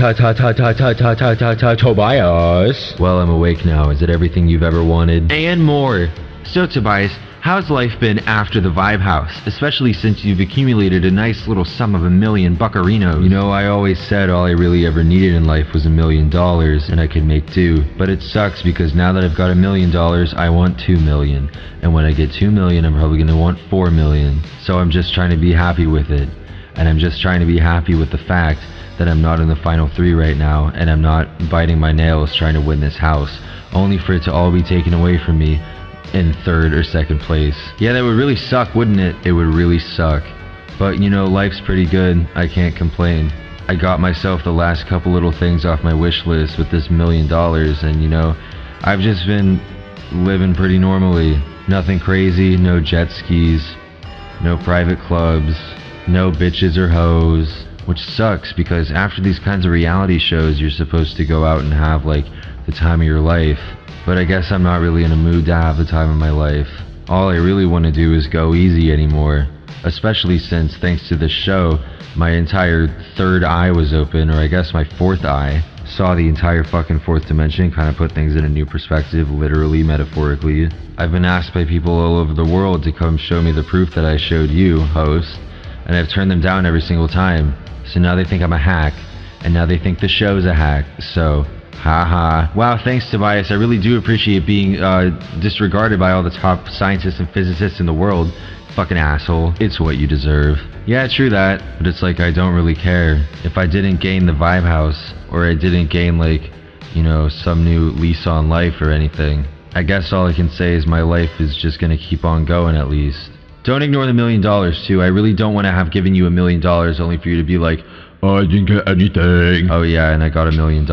Well, I'm awake now. Is it everything you've ever wanted? And more. So, Tobias, how's life been after the Vibe House? Especially since you've accumulated a nice little sum of $1 million buccarinos. You know, I always said all I really ever needed in life was $1 million, and I could make do. But it sucks because now that I've got $1 million, I want $2 million. And when I get $2 million, I'm probably gonna want $4 million. So I'm just trying to be happy with it. And I'm just trying to be happy with the fact that I'm not in the final 3 right now, and I'm not biting my nails trying to win this house, only for it to all be taken away from me in 3rd or 2nd place. Yeah, that would really suck, wouldn't it? It would really suck. But, you know, life's pretty good. I can't complain. I got myself the last couple little things off my wish list with this $1 million, and, you know, I've just been living pretty normally. Nothing crazy, no jet skis, no private clubs, no bitches or hoes, which sucks because after these kinds of reality shows, you're supposed to go out and have, like, the time of your life. But I guess I'm not really in a mood to have the time of my life. All I really want to do is go easy anymore. Especially since, thanks to this show, my entire 3rd eye was open, or I guess my 4th eye. Saw the entire fucking 4th dimension, kind of put things in a new perspective, literally, metaphorically. I've been asked by people all over the world to come show me the proof that I showed you, host, and I've turned them down every single time. So now they think I'm a hack, and now they think the show's a hack, so Haha. Wow, thanks, Tobias. I really do appreciate being disregarded by all the top scientists and physicists in the world. Fucking asshole. It's what you deserve. Yeah, true that. But it's like I don't really care. If I didn't gain the Vibe House, or I didn't gain, like, you know, some new lease on life or anything, I guess all I can say is my life is just gonna keep on going at least. Don't ignore the $1 million too. I really don't want to have given you $1 million only for you to be like, oh, I didn't get anything. Oh yeah, and I got $1 million.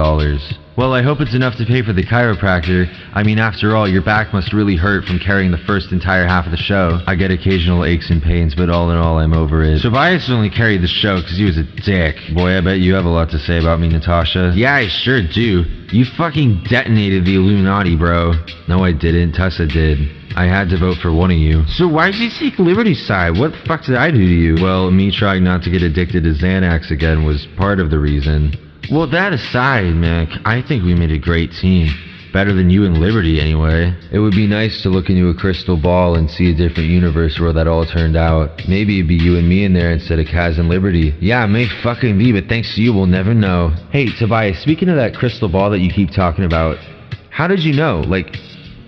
Well, I hope it's enough to pay for the chiropractor. I mean, after all, your back must really hurt from carrying the first entire half of the show. I get occasional aches and pains, but all in all, I'm over it. Tobias only carried the show because he was a dick. Boy, I bet you have a lot to say about me, Natasha. Yeah, I sure do. You fucking detonated the Illuminati, bro. No, I didn't. Tessa did. I had to vote for one of you. So why did you take Liberty's side? What the fuck did I do to you? Well, me trying not to get addicted to Xanax again was part of the reason. Well, that aside, Mick, I think we made a great team. Better than you and Liberty, anyway. It would be nice to look into a crystal ball and see a different universe where that all turned out. Maybe it'd be you and me in there instead of Kaz and Liberty. Yeah, it may fucking be, but thanks to you, we'll never know. Hey, Tobias, speaking of that crystal ball that you keep talking about, how did you know? Like,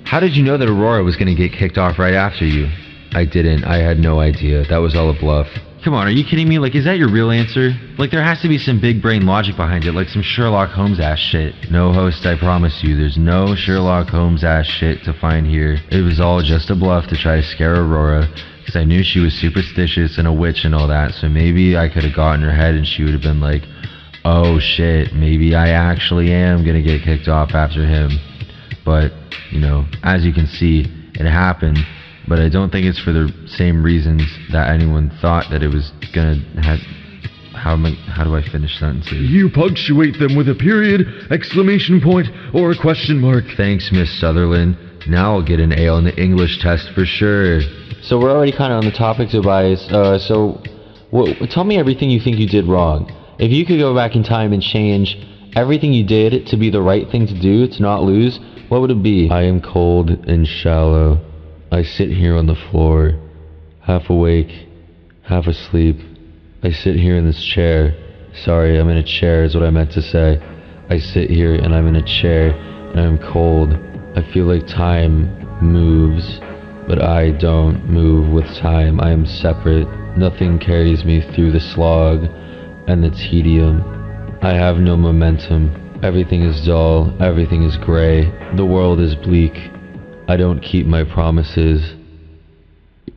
how did you know that Aurora was gonna get kicked off right after you? I didn't. I had no idea. That was all a bluff. Come on, are you kidding me? Like, is that your real answer? Like, there has to be some big brain logic behind it, like some Sherlock Holmes ass shit. No, host, I promise you, there's no Sherlock Holmes ass shit to find here. It was all just a bluff to try to scare Aurora, because I knew she was superstitious and a witch and all that, so maybe I could have gotten her head and she would have been like, oh shit, maybe I actually am gonna get kicked off after him. But, you know, as you can see, it happened. But I don't think it's for the same reasons that anyone thought that it was gonna have. How do I finish sentences? You punctuate them with a period, exclamation point, or a question mark. Thanks, Miss Sutherland. Now I'll get an A on the English test for sure. So we're already kind of on the topic, Tobias. Tell me everything you think you did wrong. If you could go back in time and change everything you did to be the right thing to do, to not lose, what would it be? I am cold and shallow. I sit here on the floor, half awake, half asleep. I sit here in this chair. Sorry, I'm in a chair is what I meant to say. I sit here and I'm in a chair and I'm cold. I feel like time moves, but I don't move with time. I am separate. Nothing carries me through the slog and the tedium. I have no momentum. Everything is dull. Everything is gray. The world is bleak. I don't keep my promises.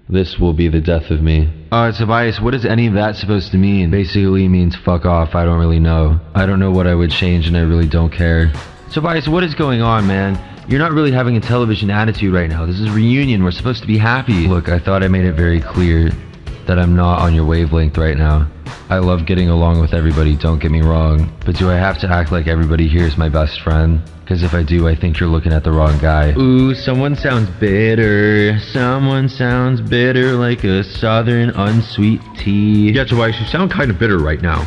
This will be the death of me. Tobias, what is any of that supposed to mean? Basically means fuck off. I don't really know. I don't know what I would change and I really don't care. Tobias, what is going on, man? You're not really having a television attitude right now. This is a reunion. We're supposed to be happy. Look, I thought I made it very clear that I'm not on your wavelength right now. I love getting along with everybody, don't get me wrong. But do I have to act like everybody here is my best friend? Because if I do, I think you're looking at the wrong guy. Ooh, someone sounds bitter. Someone sounds bitter like a southern unsweet tea. Yeah, Tobias, you sound kind of bitter right now.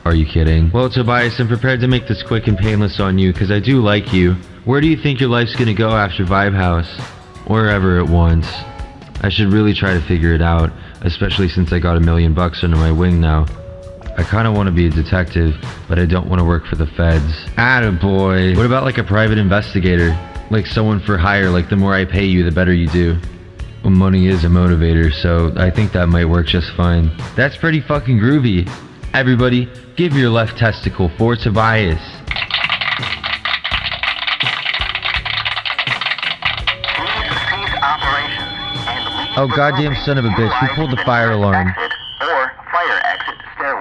Are you kidding? Well, Tobias, I'm prepared to make this quick and painless on you, because I do like you. Where do you think your life's gonna go after Vibe House? Wherever it wants. I should really try to figure it out, especially since I got $1 million under my wing now. I kinda wanna be a detective, but I don't wanna work for the feds. Attaboy. What about like a private investigator? Like someone for hire, like the more I pay you, the better you do. Well, money is a motivator, so I think that might work just fine. That's pretty fucking groovy. Everybody, give your left testicle for Tobias. Oh goddamn son of a bitch, who pulled the fire alarm?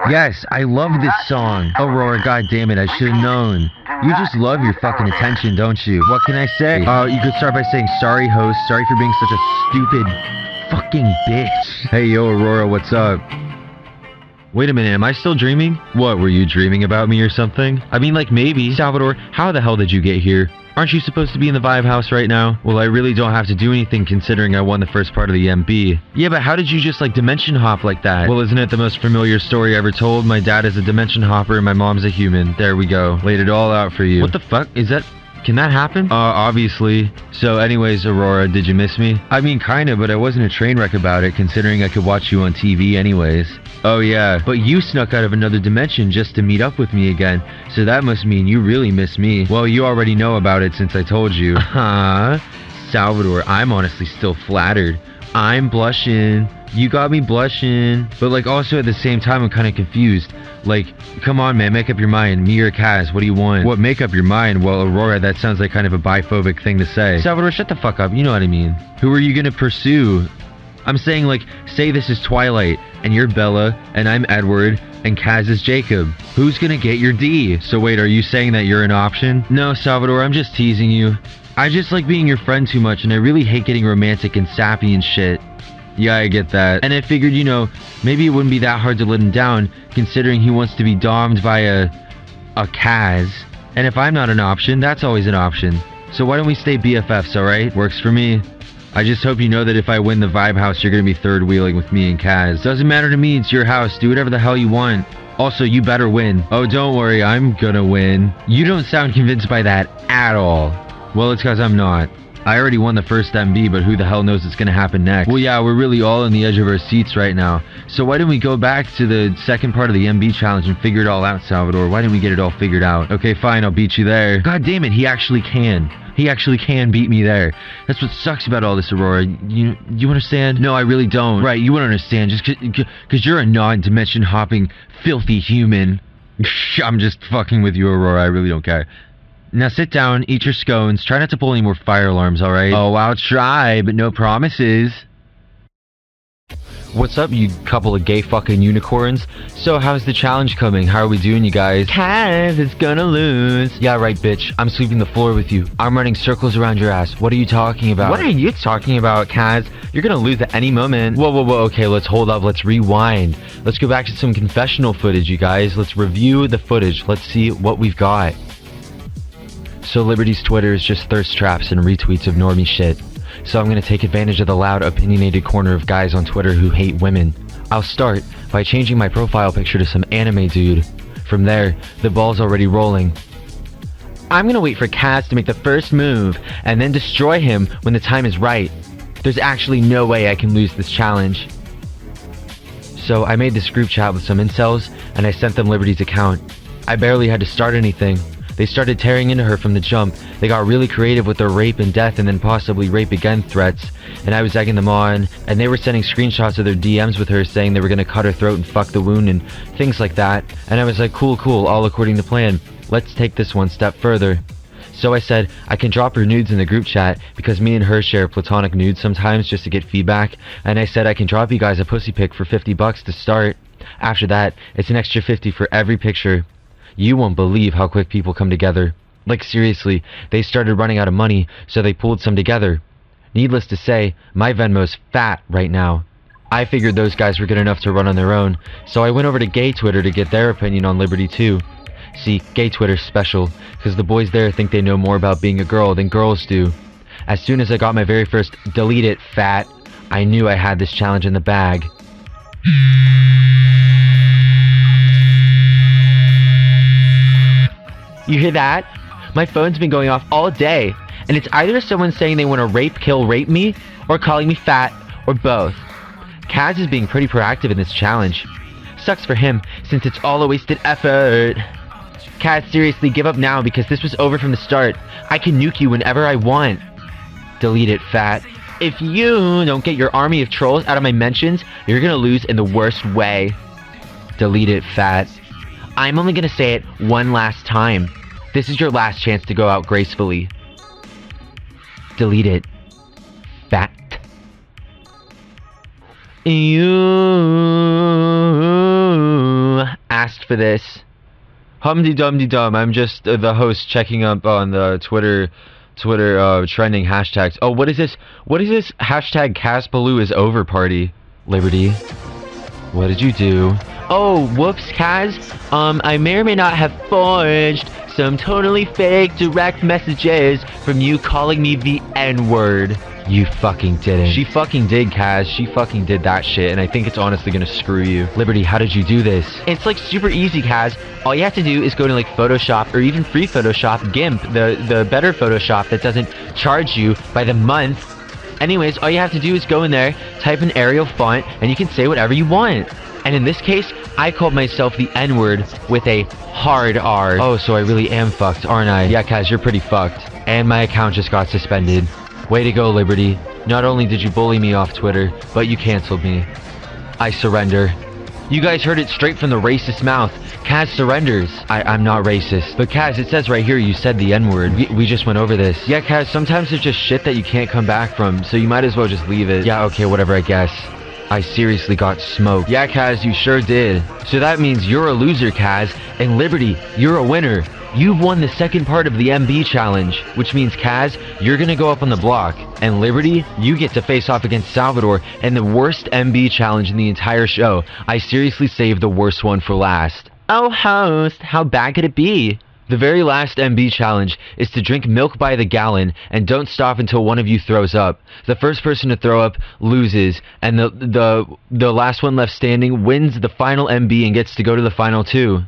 Yes, I love this song. Aurora, goddammit, I should've known. You just love your fucking attention, don't you? What can I say? You could start by saying, sorry host, sorry for being such a stupid fucking bitch. Hey yo Aurora, what's up? Wait a minute, am I still dreaming? What, were you dreaming about me or something? I mean, like, maybe. Salvador, how the hell did you get here? Aren't you supposed to be in the Vibe House right now? Well, I really don't have to do anything considering I won the first part of the MB. Yeah, but how did you just, like, dimension hop like that? Well, isn't it the most familiar story ever told? My dad is a dimension hopper and my mom's a human. There we go. Laid it all out for you. What the fuck? Is that Can that happen? Obviously. So anyways, Aurora, did you miss me? I mean, kinda, but I wasn't a train wreck about it, considering I could watch you on TV anyways. Oh yeah, but you snuck out of another dimension just to meet up with me again, so that must mean you really miss me. Well, you already know about it since I told you. Huh? Salvador, I'm honestly still flattered. I'm blushing. You got me blushing. But like also at the same time I'm kinda confused. Like, come on man, make up your mind. Me or Kaz, what do you want? What, make up your mind? Well, Aurora, that sounds like kind of a biphobic thing to say. Salvador, shut the fuck up, you know what I mean. Who are you gonna pursue? I'm saying like, say this is Twilight, and you're Bella, and I'm Edward, and Kaz is Jacob. Who's gonna get your D? So wait, are you saying that you're an option? No, Salvador, I'm just teasing you. I just like being your friend too much, and I really hate getting romantic and sappy and shit. Yeah, I get that. And I figured, you know, maybe it wouldn't be that hard to let him down, considering he wants to be domed by a Kaz. And if I'm not an option, that's always an option. So why don't we stay BFFs, alright? Works for me. I just hope you know that if I win the Vibe House, you're gonna be third wheeling with me and Kaz. Doesn't matter to me, it's your house. Do whatever the hell you want. Also, you better win. Oh, don't worry, I'm gonna win. You don't sound convinced by that at all. Well, it's cause I'm not. I already won the first MB, but who the hell knows what's gonna happen next? Well, yeah, we're really all on the edge of our seats right now. So why don't we go back to the second part of the MB challenge and figure it all out, Salvador? Why didn't we get it all figured out? Okay, fine, I'll beat you there. God damn it, he actually can. He actually can beat me there. That's what sucks about all this, Aurora. You understand? No, I really don't. Right, you won't understand just cause you're a non-dimension hopping, filthy human. I'm just fucking with you, Aurora. I really don't care. Now sit down, eat your scones, try not to pull any more fire alarms, alright? Oh, I'll try, but no promises. What's up, you couple of gay fucking unicorns? So how's the challenge coming? How are we doing, you guys? Kaz is gonna lose. Yeah, right, bitch. I'm sweeping the floor with you. I'm running circles around your ass. What are you talking about? What are you talking about, Kaz? You're gonna lose at any moment. Whoa, okay, let's hold up. Let's rewind. Let's go back to some confessional footage, you guys. Let's review the footage. Let's see what we've got. So Liberty's Twitter is just thirst traps and retweets of normie shit. So I'm gonna take advantage of the loud, opinionated corner of guys on Twitter who hate women. I'll start by changing my profile picture to some anime dude. From there, the ball's already rolling. I'm gonna wait for Kaz to make the first move, and then destroy him when the time is right. There's actually no way I can lose this challenge. So I made this group chat with some incels, and I sent them Liberty's account. I barely had to start anything. They started tearing into her from the jump. They got really creative with their rape and death and then possibly rape again threats. And I was egging them on, and they were sending screenshots of their DMs with her saying they were gonna cut her throat and fuck the wound and things like that. And I was like, cool, all according to plan. Let's take this one step further. So I said, I can drop her nudes in the group chat because me and her share platonic nudes sometimes just to get feedback. And I said I can drop you guys a pussy pic for $50 to start. After that, it's an extra 50 for every picture. You won't believe how quick people come together. Like seriously, they started running out of money, so they pulled some together. Needless to say, my Venmo's fat right now. I figured those guys were good enough to run on their own, so I went over to gay Twitter to get their opinion on Liberty too. See, gay Twitter's special, because the boys there think they know more about being a girl than girls do. As soon as I got my very first delete it fat, I knew I had this challenge in the bag. You hear that? My phone's been going off all day, and it's either someone saying they want to rape me, or calling me fat, or both. Kaz is being pretty proactive in this challenge. Sucks for him, since it's all a wasted effort. Kaz, seriously, give up now because this was over from the start. I can nuke you whenever I want. Delete it, fat. If you don't get your army of trolls out of my mentions, you're gonna lose in the worst way. Delete it, fat. I'm only gonna say it one last time. This is your last chance to go out gracefully. Delete it, fat. You asked for this. Humdy-dum-de-dum, I'm just the host checking up on the Twitter trending hashtags. Oh, what is this? What is this hashtag Casbaloo is over party? Liberty, what did you do? Oh, whoops, Kaz. I may or may not have forged some totally fake direct messages from you calling me the N-word. You fucking didn't. She fucking did, Kaz. She fucking did that shit, and I think it's honestly gonna screw you. Liberty, how did you do this? It's like super easy, Kaz. All you have to do is go to like Photoshop or even free Photoshop, GIMP, the better Photoshop that doesn't charge you by the month. Anyways, all you have to do is go in there, type in Arial font, and you can say whatever you want. And in this case, I called myself the N-word with a hard R. Oh, so I really am fucked, aren't I? Yeah, Kaz, you're pretty fucked. And my account just got suspended. Way to go, Liberty. Not only did you bully me off Twitter, but you canceled me. I surrender. You guys heard it straight from the racist mouth. Kaz surrenders. I'm not racist. But Kaz, it says right here you said the N-word. We just went over this. Yeah, Kaz, sometimes there's just shit that you can't come back from, so you might as well just leave it. Yeah, okay, whatever, I guess. I seriously got smoked. Yeah, Kaz, you sure did. So that means you're a loser, Kaz, and Liberty, you're a winner. You've won the second part of the MB challenge, which means, Kaz, you're gonna go up on the block, and Liberty, you get to face off against Salvador in the worst MB challenge in the entire show. I seriously saved the worst one for last. Oh, host, how bad could it be? The very last MB challenge is to drink milk by the gallon and don't stop until one of you throws up. The first person to throw up loses, and the last one left standing wins the final MB and gets to go to the final two.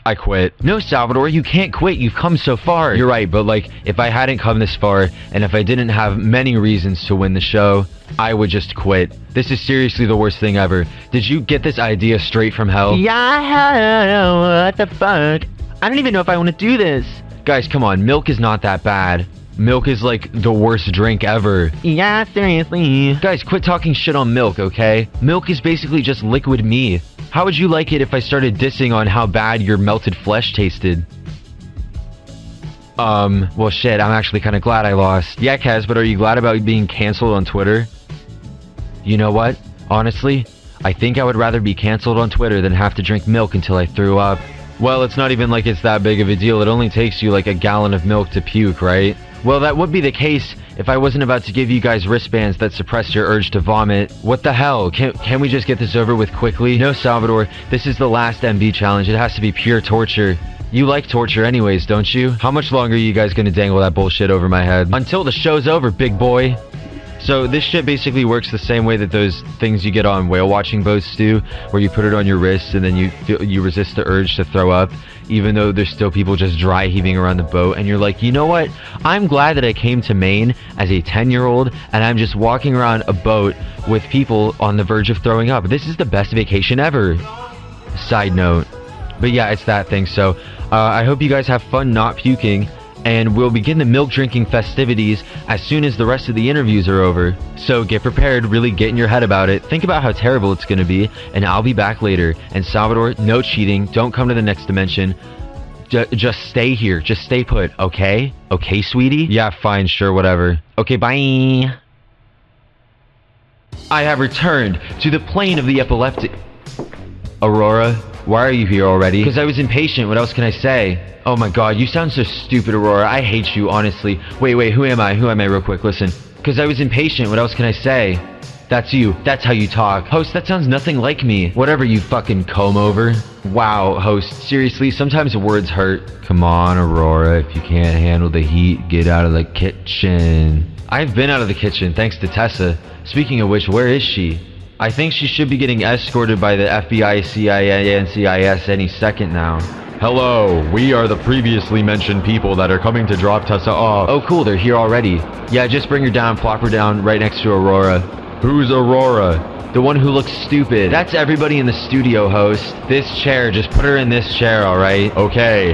I quit. No, Salvador, you can't quit. You've come so far. You're right, but like, if I hadn't come this far, and if I didn't have many reasons to win the show, I would just quit. This is seriously the worst thing ever. Did you get this idea straight from hell? Yeah, what the fuck? I don't even know if I want to do this. Guys, come on, milk is not that bad. Milk is like the worst drink ever. Yeah, seriously. Guys, quit talking shit on milk, okay? Milk is basically just liquid me. How would you like it if I started dissing on how bad your melted flesh tasted? Well shit, I'm actually kind of glad I lost. Yeah, Kaz, but are you glad about being canceled on Twitter? You know what? Honestly, I think I would rather be canceled on Twitter than have to drink milk until I threw up. Well, it's not even like it's that big of a deal. It only takes you like a gallon of milk to puke, right? Well, that would be the case if I wasn't about to give you guys wristbands that suppress your urge to vomit. What the hell? Can we just get this over with quickly? No, Salvador, this is the last MB challenge. It has to be pure torture. You like torture anyways, don't you? How much longer are you guys gonna dangle that bullshit over my head? Until the show's over, big boy. So this shit basically works the same way that those things you get on whale watching boats do, where you put it on your wrist and then you resist the urge to throw up, even though there's still people just dry heaving around the boat, and you're like, you know what? I'm glad that I came to Maine as a 10-year-old and I'm just walking around a boat with people on the verge of throwing up. This is the best vacation ever. Side note. But yeah, it's that thing. So I hope you guys have fun not puking. And we'll begin the milk drinking festivities as soon as the rest of the interviews are over. So get prepared, really get in your head about it, think about how terrible it's gonna be, and I'll be back later. And Salvador, no cheating, don't come to the next dimension. Just stay here, just stay put, okay? Okay, sweetie? Yeah, fine, sure, whatever. Okay, bye. I have returned to the plane of the epileptic. Aurora, why are you here already? Because I was impatient, what else can I say? Oh my god, you sound so stupid, Aurora. I hate you, honestly. Wait, who am I? Who am I real quick? Listen. Because I was impatient, what else can I say? That's you. That's how you talk. Host, that sounds nothing like me. Whatever, you fucking comb over. Wow, host. Seriously, sometimes words hurt. Come on, Aurora. If you can't handle the heat, get out of the kitchen. I've been out of the kitchen, thanks to Tessa. Speaking of which, where is she? I think she should be getting escorted by the FBI, CIA, and CIS any second now. Hello, we are the previously mentioned people that are coming to drop Tessa off. Oh cool, they're here already. Yeah, just bring her down, plop her down right next to Aurora. Who's Aurora? The one who looks stupid. That's everybody in the studio, host. This chair, just put her in this chair, alright? Okay.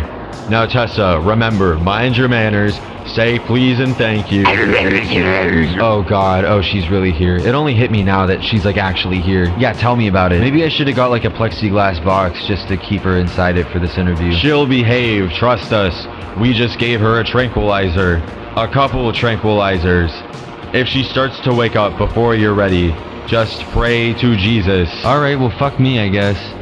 Now Tessa, remember, mind your manners, say please and thank you. Oh god, oh she's really here. It only hit me now that she's like actually here. Yeah, tell me about it. Maybe I should have got like a plexiglass box just to keep her inside it for this interview. She'll behave, trust us. We just gave her a tranquilizer. A couple of tranquilizers. If she starts to wake up before you're ready, just pray to Jesus. Alright, well fuck me I guess.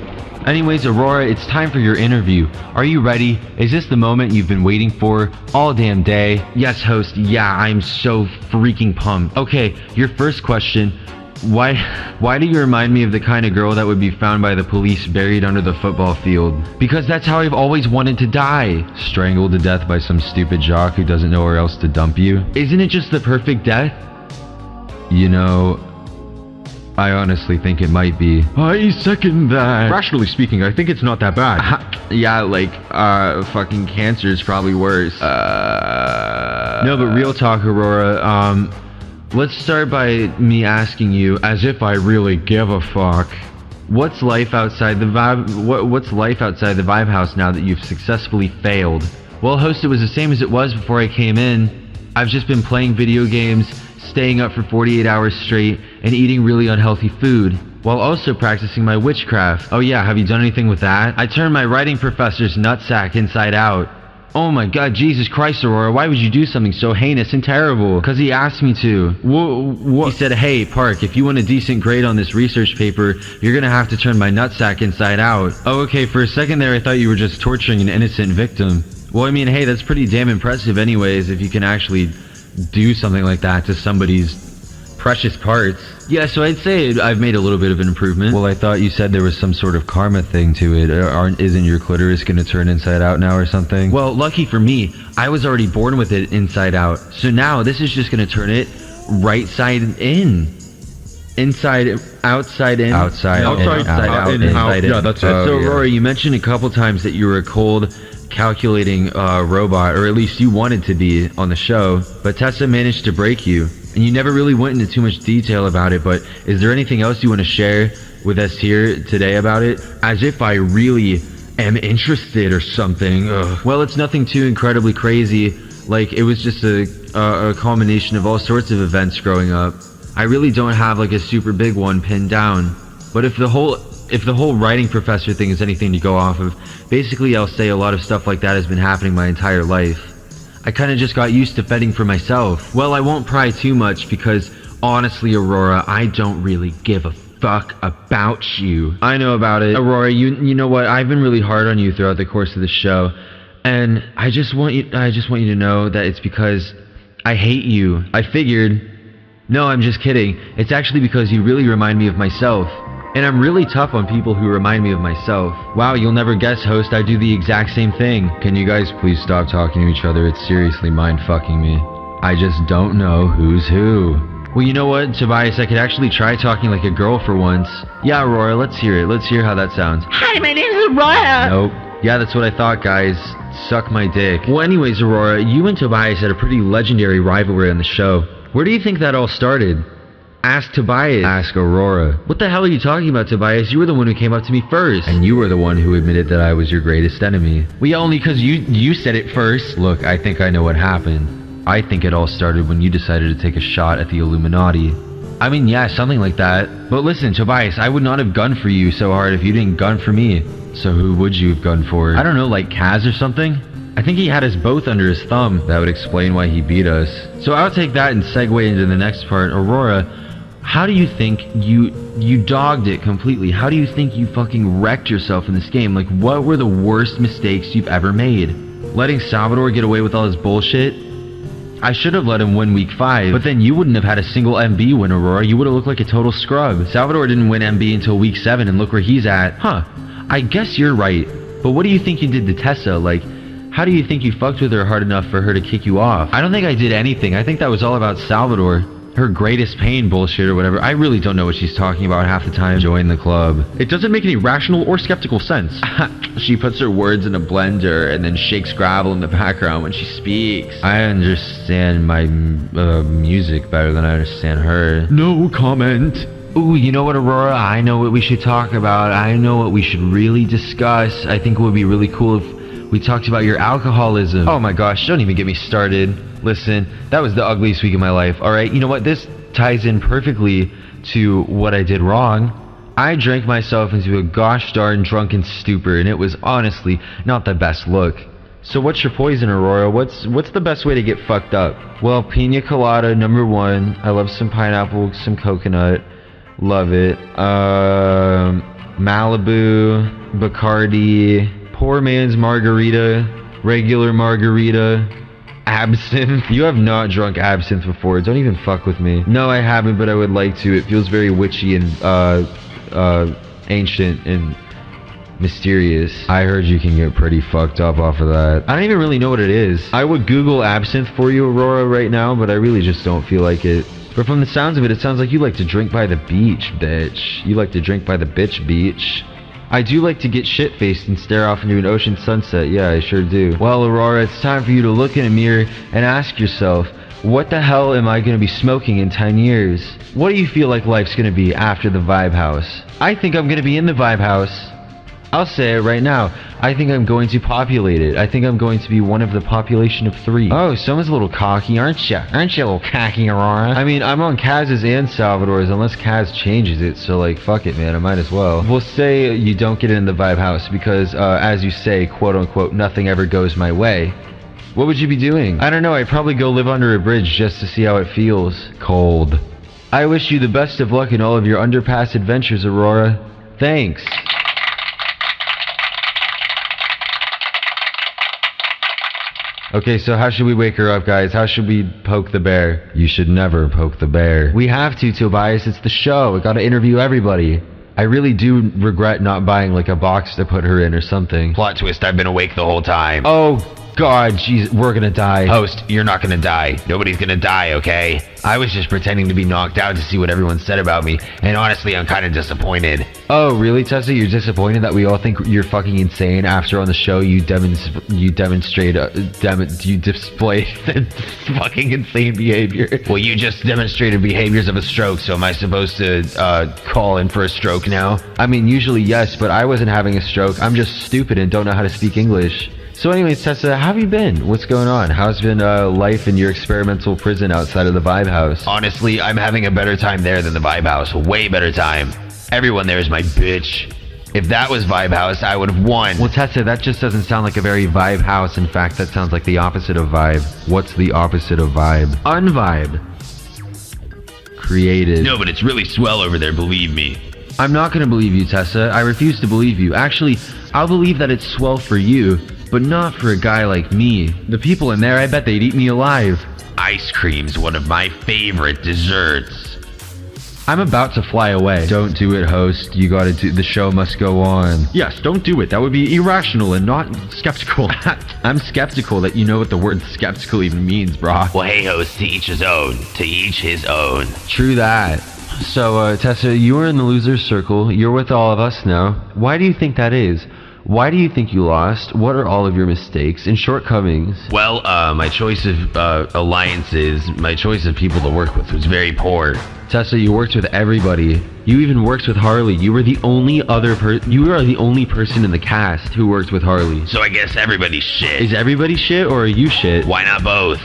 Anyways, Aurora, it's time for your interview. Are you ready? Is this the moment you've been waiting for all damn day? Yes, host. Yeah, I'm so freaking pumped. Okay, your first question. Why do you remind me of the kind of girl that would be found by the police buried under the football field? Because that's how I've always wanted to die. Strangled to death by some stupid jock who doesn't know where else to dump you? Isn't it just the perfect death? You know, I honestly think it might be. I second that. Rationally speaking, I think it's not that bad. Yeah, like, fucking cancer is probably worse. No, but real talk, Aurora, let's start by me asking you, as if I really give a fuck. What's life outside the What's life outside the Vibe House now that you've successfully failed? Well, host, it was the same as it was before I came in. I've just been playing video games, staying up for 48 hours straight, and eating really unhealthy food, while also practicing my witchcraft. Oh yeah, have you done anything with that? I turned my writing professor's nutsack inside out. Oh my god, Jesus Christ, Aurora, why would you do something so heinous and terrible? Because he asked me to. He said, hey, Park, if you want a decent grade on this research paper, you're gonna have to turn my nutsack inside out. Oh, okay, for a second there I thought you were just torturing an innocent victim. Well, I mean, hey, that's pretty damn impressive anyways, if you can actually do something like that to somebody's precious parts. Yeah, so I'd say I've made a little bit of an improvement. Well, I thought you said there was some sort of karma thing to it. Isn't your clitoris gonna turn inside out now or something? Well, lucky for me, I was already born with it inside out. So now this is just gonna turn it right side in. Inside, outside in. Outside out, inside in. Yeah, that's it. So, Aurora, you mentioned a couple times that you were a cold, calculating robot, or at least you wanted to be on the show, but Tessa managed to break you. And you never really went into too much detail about it, but is there anything else you want to share with us here today about it? As if I really am interested or something. Ugh. Well, it's nothing too incredibly crazy. Like, it was just a culmination of all sorts of events growing up. I really don't have like a super big one pinned down. But if the whole writing professor thing is anything to go off of, basically I'll say a lot of stuff like that has been happening my entire life. I kind of just got used to fending for myself. Well, I won't pry too much because, honestly, Aurora, I don't really give a fuck about you. I know about it. Aurora, you know what? I've been really hard on you throughout the course of the show. And I just want you to know that it's because I hate you. I figured... No, I'm just kidding. It's actually because you really remind me of myself. And I'm really tough on people who remind me of myself. Wow, you'll never guess, host, I do the exact same thing. Can you guys please stop talking to each other? It's seriously mind-fucking me. I just don't know who's who. Well, you know what, Tobias, I could actually try talking like a girl for once. Yeah, Aurora, let's hear it. Let's hear how that sounds. Hi, my name is Aurora. Nope. Yeah, that's what I thought, guys. Suck my dick. Well, anyways, Aurora, you and Tobias had a pretty legendary rivalry on the show. Where do you think that all started? Ask Tobias. Ask Aurora. What the hell are you talking about, Tobias? You were the one who came up to me first. And you were the one who admitted that I was your greatest enemy. Well, yeah, only because you said it first. Look, I think I know what happened. I think it all started when you decided to take a shot at the Illuminati. I mean, yeah, something like that. But listen, Tobias, I would not have gunned for you so hard if you didn't gun for me. So who would you have gunned for? I don't know, like Kaz or something? I think he had us both under his thumb. That would explain why he beat us. So I'll take that and segue into the next part. Aurora, how do you think you dogged it completely? How do you think you fucking wrecked yourself in this game? Like, what were the worst mistakes you've ever made? Letting Salvador get away with all his bullshit? I should have let him win week 5, but then you wouldn't have had a single MB win, Aurora. You would have looked like a total scrub. Salvador didn't win MB until week 7, and look where he's at. Huh, I guess you're right. But what do you think you did to Tessa? Like, how do you think you fucked with her hard enough for her to kick you off? I don't think I did anything. I think that was all about Salvador. Her greatest pain bullshit or whatever. I really don't know what she's talking about half the time. Join the club. It doesn't make any rational or skeptical sense. She puts her words in a blender and then shakes gravel in the background when she speaks. I understand my music better than I understand her. No comment. Ooh, you know what, Aurora? I know what we should talk about. I know what we should really discuss. I think it would be really cool if we talked about your alcoholism. Oh my gosh, don't even get me started. Listen, that was the ugliest week of my life, alright? You know what? This ties in perfectly to what I did wrong. I drank myself into a gosh darn drunken stupor, and it was honestly not the best look. So what's your poison, Aurora? What's the best way to get fucked up? Well, pina colada, number 1. I love some pineapple, some coconut. Love it. Malibu, Bacardi, poor man's margarita, regular margarita, Absinthe? You have not drunk absinthe before. Don't even fuck with me. No, I haven't, but I would like to. It feels very witchy and, ancient and mysterious. I heard you can get pretty fucked up off of that. I don't even really know what it is. I would Google absinthe for you, Aurora, right now, but I really just don't feel like it. But from the sounds of it, it sounds like you like to drink by the beach, bitch. You like to drink by the bitch beach. I do like to get shit-faced and stare off into an ocean sunset. Yeah, I sure do. Well, Aurora, it's time for you to look in a mirror and ask yourself, what the hell am I going to be smoking in 10 years? What do you feel like life's going to be after the Vibe House? I think I'm going to be in the Vibe House. I'll say it right now. I think I'm going to populate it. I think I'm going to be one of the population of 3. Oh, someone's a little cocky, aren't you? Aren't you a little cocky, Aurora? I mean, I'm on Kaz's and Salvador's unless Kaz changes it, so like, fuck it, man, I might as well. We'll say you don't get it in the Vibe House because, as you say, quote-unquote, nothing ever goes my way. What would you be doing? I don't know, I'd probably go live under a bridge just to see how it feels. Cold. I wish you the best of luck in all of your underpass adventures, Aurora. Thanks. Okay, so how should we wake her up, guys? How should we poke the bear? You should never poke the bear. We have to, Tobias. It's the show. We gotta interview everybody. I really do regret not buying, like, a box to put her in or something. Plot twist, I've been awake the whole time. Oh, God, jeez, we're gonna die. Host, you're not gonna die. Nobody's gonna die, okay? I was just pretending to be knocked out to see what everyone said about me, and honestly, I'm kind of disappointed. Oh, really, Tessa? You're disappointed that we all think you're fucking insane after on the show you display fucking insane behavior? Well, you just demonstrated behaviors of a stroke, so am I supposed to, call in for a stroke now? I mean, usually yes, but I wasn't having a stroke. I'm just stupid and don't know how to speak English. So anyways, Tessa, how have you been? What's going on? How's been life in your experimental prison outside of the Vibe House? Honestly, I'm having a better time there than the Vibe House. Way better time. Everyone there is my bitch. If that was Vibe House, I would have won. Well, Tessa, that just doesn't sound like a very Vibe House. In fact, that sounds like the opposite of vibe. What's the opposite of vibe? Unvibe. Created. No, but it's really swell over there, believe me. I'm not gonna believe you, Tessa. I refuse to believe you. Actually, I'll believe that it's swell for you, but not for a guy like me. The people in there, I bet they'd eat me alive. Ice cream's one of my favorite desserts. I'm about to fly away. Don't do it, host. You gotta do. The show must go on. Yes, don't do it. That would be irrational and not skeptical. I'm skeptical that you know what the word skeptical even means, brah. Well, hey, host, to each his own. To each his own. True that. So, Tessa, you were in the loser's circle. You're with all of us now. Why do you think that is? Why do you think you lost? What are all of your mistakes and shortcomings? Well, my choice of alliances, my choice of people to work with was very poor. Tessa, you worked with everybody. You even worked with Harley. You were the only person in the cast who worked with Harley. So I guess everybody's shit. Is everybody shit or are you shit? Why not both?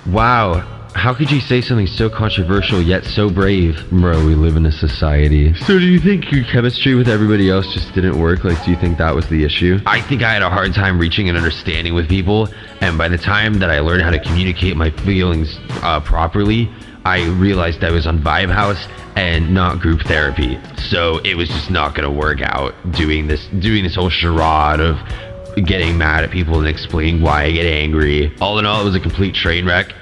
Wow. How could you say something so controversial yet so brave? Bro, we live in a society. So do you think your chemistry with everybody else just didn't work? Like, do you think that was the issue? I think I had a hard time reaching an understanding with people, and by the time that I learned how to communicate my feelings properly, I realized I was on Vibe House and not group therapy. So it was just not gonna work out doing this whole charade of getting mad at people and explaining why I get angry. All in all, it was a complete train wreck.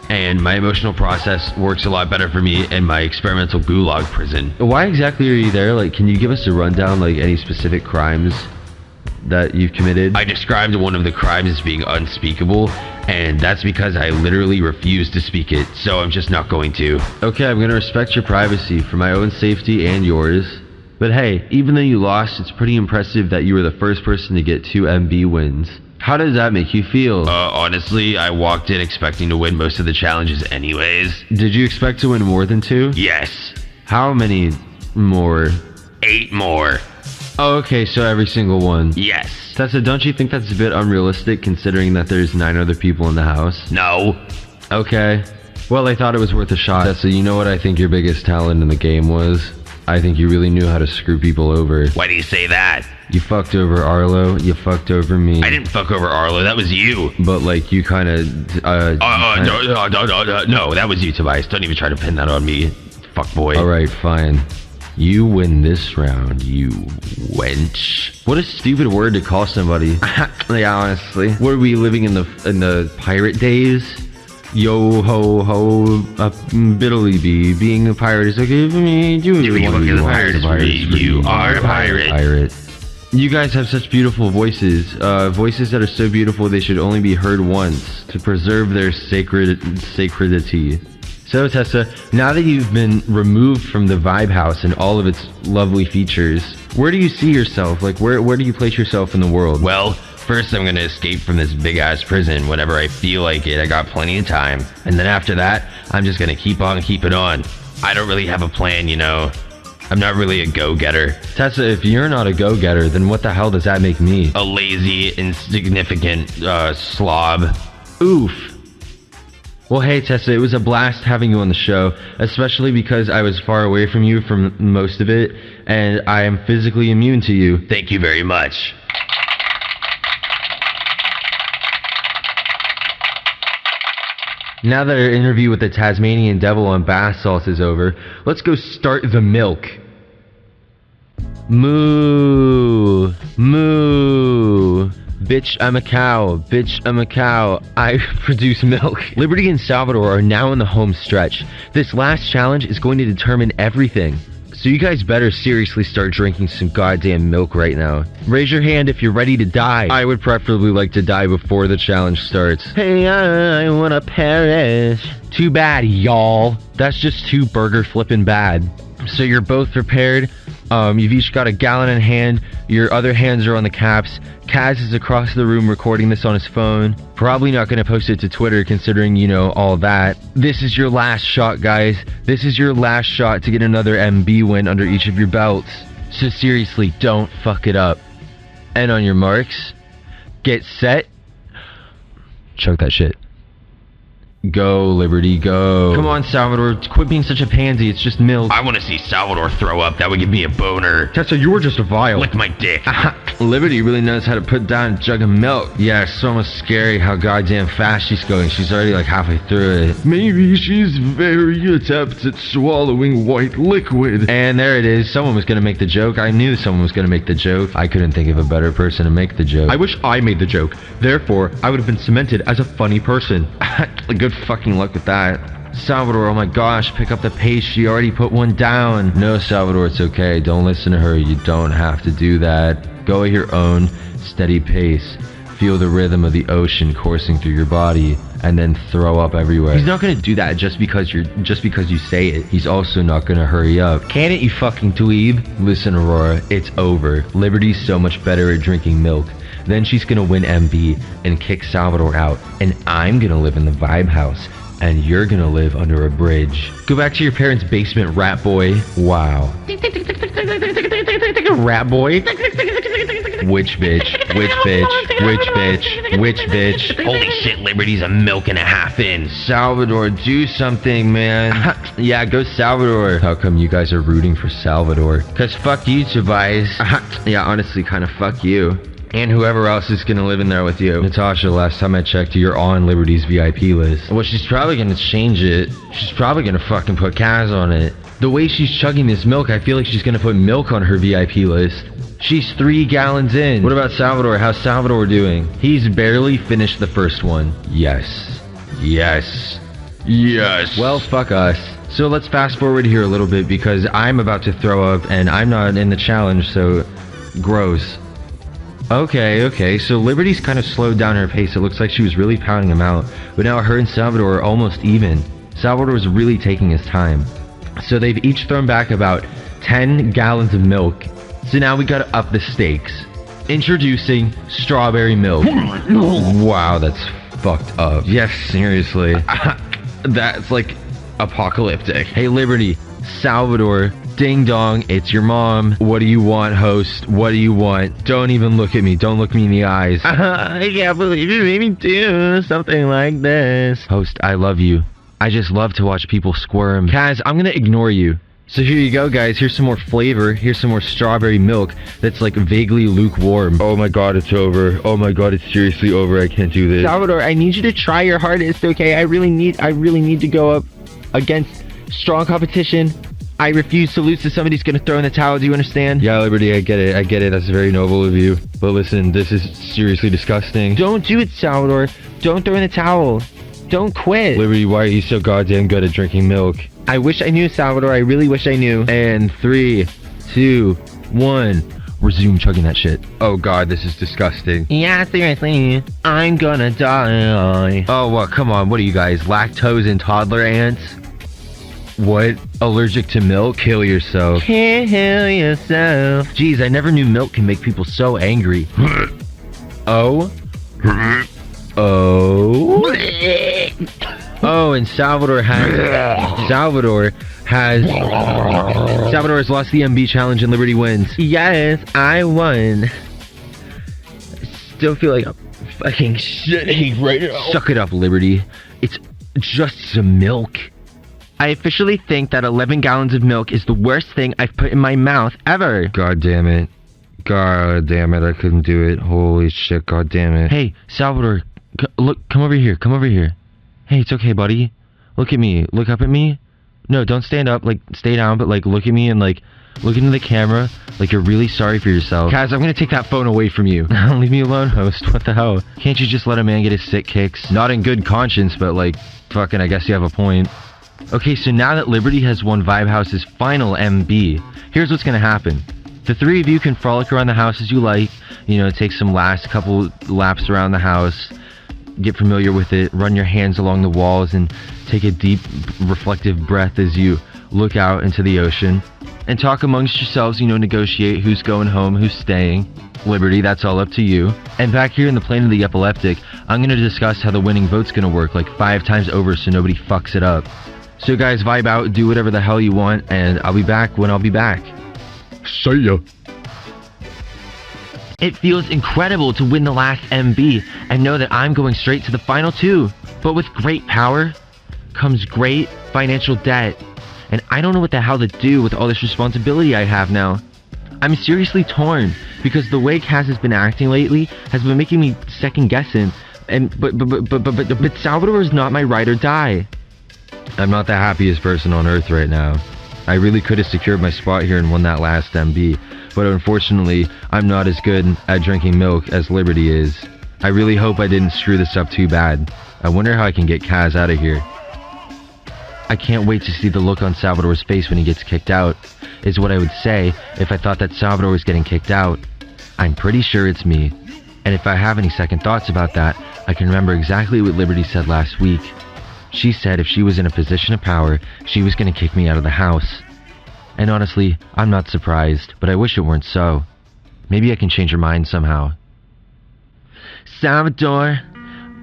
And my emotional process works a lot better for me in my experimental gulag prison. Why exactly are you there? Like, can you give us a rundown, like any specific crimes that you've committed? I described one of the crimes as being unspeakable, and that's because I literally refuse to speak it, so I'm just not going to. Okay, I'm gonna respect your privacy for my own safety and yours. But hey, even though you lost, it's pretty impressive that you were the first person to get 2 MB wins. How does that make you feel? Honestly, I walked in expecting to win most of the challenges anyways. Did you expect to win more than 2? Yes. How many more? 8 more. Oh, okay, so every single one. Yes. Tessa, don't you think that's a bit unrealistic considering that there's 9 other people in the house? No. Okay. Well, I thought it was worth a shot. Tessa, you know what I think your biggest talent in the game was? I think you really knew how to screw people over. Why do you say that? You fucked over Arlo, you fucked over me. I didn't fuck over Arlo, that was you. But like, you kinda, no, that was you, Tobias. Don't even try to pin that on me, fuck boy. Alright, fine. You win this round, you wench. What a stupid word to call somebody. Yeah, honestly. What are we living in the pirate days? Yo ho ho, biddly bee. Being a pirate is okay for me. You are a pirate. You guys have such beautiful voices. Voices that are so beautiful they should only be heard once to preserve their sacredity. So Tessa, now that you've been removed from the Vibe House and all of its lovely features, where do you see yourself? Like, where do you place yourself in the world? Well, first I'm gonna escape from this big-ass prison whenever I feel like it. I got plenty of time. And then after that, I'm just gonna keep on keeping on. I don't really have a plan, you know? I'm not really a go-getter. Tessa, if you're not a go-getter, then what the hell does that make me? A lazy, insignificant, slob. Oof. Well, hey, Tessa, it was a blast having you on the show, especially because I was far away from you for most of it, and I am physically immune to you. Thank you very much. Now that our interview with the Tasmanian Devil on bath salts is over, let's go start the milk. Moo, moo. Bitch, I'm a cow. Bitch, I'm a cow. I produce milk. Liberty and Salvador are now in the home stretch. This last challenge is going to determine everything. So you guys better seriously start drinking some goddamn milk right now. Raise your hand if you're ready to die. I would preferably like to die before the challenge starts. Hey, I wanna perish. Too bad, y'all. That's just too burger flippin' bad. So you're both prepared. You've each got a gallon in hand. Your other hands are on the caps. Kaz is across the room recording this on his phone. Probably not going to post it to Twitter considering, you know, all that. This is your last shot, guys. This is your last shot to get another MB win under each of your belts. So seriously, don't fuck it up. And on your marks, get set. Choke that shit. Go, Liberty, go. Come on, Salvador. Quit being such a pansy. It's just milk. I want to see Salvador throw up. That would give me a boner. Tessa, you were just a vial. Lick my dick. Liberty really knows how to put down a jug of milk. Yeah, it's almost scary how goddamn fast she's going. She's already like halfway through it. Maybe she's very adept at swallowing white liquid. And there it is. Someone was going to make the joke. I knew someone was going to make the joke. I couldn't think of a better person to make the joke. I wish I made the joke. Therefore, I would have been cemented as a funny person. Good fucking luck with that. Salvador, oh my gosh, pick up the pace. She already put one down. No, Salvador, it's okay. Don't listen to her. You don't have to do that. Go at your own steady pace. Feel the rhythm of the ocean coursing through your body, and then throw up everywhere. He's not gonna do that just because you say it. He's also not gonna hurry up. Can it, you fucking dweeb? Listen, Aurora, it's over. Liberty's so much better at drinking milk. Then she's gonna win MB and kick Salvador out, and I'm gonna live in the Vibe House, and you're gonna live under a bridge. Go back to your parents' basement, rat boy. Wow. Rat boy. Which bitch? Which bitch? Which bitch? Which bitch? Holy shit, Liberty's a milk and a half in. Salvador, do something, man. Yeah, go Salvador. How come you guys are rooting for Salvador? Cause fuck you, Tobias. Yeah, honestly, kind of fuck you. And whoever else is gonna live in there with you. Natasha, last time I checked, you're on Liberty's VIP list. Well, she's probably gonna change it. She's probably gonna fucking put Kaz on it. The way she's chugging this milk, I feel like she's gonna put milk on her VIP list. She's 3 gallons in. What about Salvador? How's Salvador doing? He's barely finished the first one. Yes. Yes. Yes. Well, fuck us. So let's fast forward here a little bit because I'm about to throw up and I'm not in the challenge, so gross. Okay, so Liberty's kind of slowed down her pace. It looks like she was really pounding him out, but now her and Salvador are almost even. Salvador's really taking his time. So they've each thrown back about 10 gallons of milk. So now we gotta up the stakes. Introducing strawberry milk. Wow, that's fucked up. Yes, seriously. That's like apocalyptic. Hey, Liberty, Salvador, ding dong, it's your mom. What do you want, host? What do you want? Don't even look at me. Don't look me in the eyes. I can't believe you made me do something like this. Host, I love you. I just love to watch people squirm. Kaz, I'm gonna ignore you. So here you go, guys. Here's some more flavor. Here's some more strawberry milk that's like vaguely lukewarm. Oh my god, it's over. Oh my god, it's seriously over. I can't do this. Salvador, I need you to try your hardest, okay? I really need to go up against strong competition. I refuse to lose to somebody who's gonna throw in the towel. Do you understand? Yeah, Liberty, I get it. That's very noble of you. But listen, this is seriously disgusting. Don't do it, Salvador. Don't throw in the towel. Don't quit. Liberty, why are you so goddamn good at drinking milk? I wish I knew, Salvador. I really wish I knew. And 3, 2, 1. Resume chugging that shit. Oh god, this is disgusting. Yeah, seriously. I'm gonna die. Oh, what? Come on. What are you guys? Lactose and toddler ants? What? Allergic to milk? Kill yourself. Kill yourself. Jeez, I never knew milk can make people so angry. Oh? Oh? Oh, and Salvador has lost the MB challenge and Liberty wins. Yes, I won. Still feel like I'm fucking shitting right now. Suck it up, Liberty. It's just some milk. I officially think that 11 gallons of milk is the worst thing I've put in my mouth ever. God damn it. God damn it, I couldn't do it. Holy shit, god damn it. Hey, Salvador, look, come over here. Hey, it's okay, buddy. Look at me. Look up at me. No, don't stand up. Like, stay down, but, like, look at me and, like, look into the camera like you're really sorry for yourself. Kaz, I'm gonna take that phone away from you. Leave me alone, host. What the hell? Can't you just let a man get his sick kicks? Not in good conscience, but, like, fucking, I guess you have a point. Okay, so now that Liberty has won VIBEHAUS's final MB, here's what's gonna happen. The three of you can frolic around the house as you like, you know, take some last couple laps around the house, get familiar with it, run your hands along the walls, and take a deep, reflective breath as you look out into the ocean. And talk amongst yourselves, you know, negotiate who's going home, who's staying. Liberty, that's all up to you. And back here in the plane of the epileptic, I'm gonna discuss how the winning vote's gonna work like 5 times over so nobody fucks it up. So guys, vibe out, do whatever the hell you want, and I'll be back when I'll be back. See ya. It feels incredible to win the last MB and know that I'm going straight to the final 2. But with great power comes great financial debt. And I don't know what the hell to do with all this responsibility I have now. I'm seriously torn because the way Kaz has been acting lately has been making me second guess him. But Salvador is not my ride or die. I'm not the happiest person on earth right now. I really could have secured my spot here and won that last MB, but unfortunately, I'm not as good at drinking milk as Liberty is. I really hope I didn't screw this up too bad. I wonder how I can get Kaz out of here. I can't wait to see the look on Salvador's face when he gets kicked out, is what I would say if I thought that Salvador was getting kicked out. I'm pretty sure it's me. And if I have any second thoughts about that, I can remember exactly what Liberty said last week. She said if she was in a position of power, she was going to kick me out of the house. And honestly, I'm not surprised, but I wish it weren't so. Maybe I can change her mind somehow. Salvador.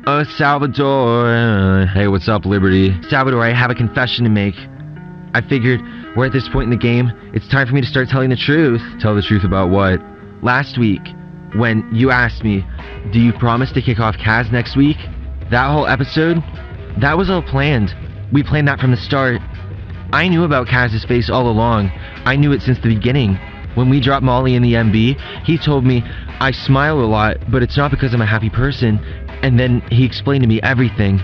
Oh, Salvador. Hey, what's up, Liberty? Salvador, I have a confession to make. I figured we're at this point in the game, it's time for me to start telling the truth. Tell the truth about what? Last week, when you asked me, do you promise to kick off Kaz next week? That whole episode? That was all planned. We planned that from the start. I knew about Kaz's face all along. I knew it since the beginning. When we dropped Molly in the MB, he told me, I smile a lot, but it's not because I'm a happy person. And then he explained to me everything.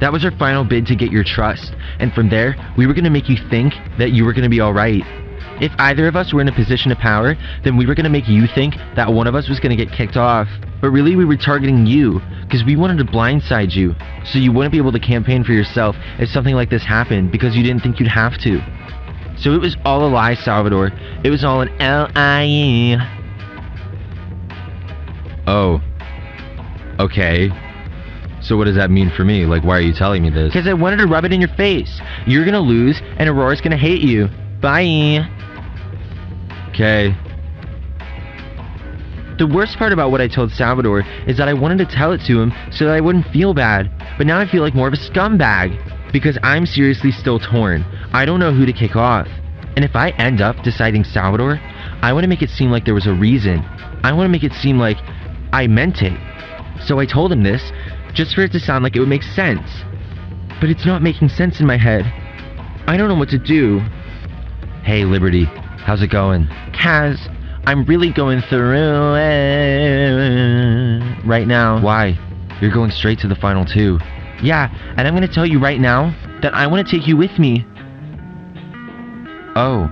That was our final bid to get your trust. And from there, we were going to make you think that you were going to be alright. If either of us were in a position of power, then we were going to make you think that one of us was going to get kicked off. But really we were targeting you, because we wanted to blindside you, so you wouldn't be able to campaign for yourself if something like this happened, because you didn't think you'd have to. So it was all a lie, Salvador. It was all an L-I-E. Oh. Okay. So what does that mean for me? Like, why are you telling me this? Because I wanted to rub it in your face. You're going to lose, and Aurora's going to hate you. Bye. Okay. The worst part about what I told Salvador is that I wanted to tell it to him so that I wouldn't feel bad. But now I feel like more of a scumbag. Because I'm seriously still torn. I don't know who to kick off. And if I end up deciding Salvador, I want to make it seem like there was a reason. I want to make it seem like I meant it. So I told him this, just for it to sound like it would make sense. But it's not making sense in my head. I don't know what to do. Hey, Liberty. How's it going? Kaz, I'm really going through it right now. Why? You're going straight to the final 2. Yeah, and I'm going to tell you right now that I want to take you with me. Oh,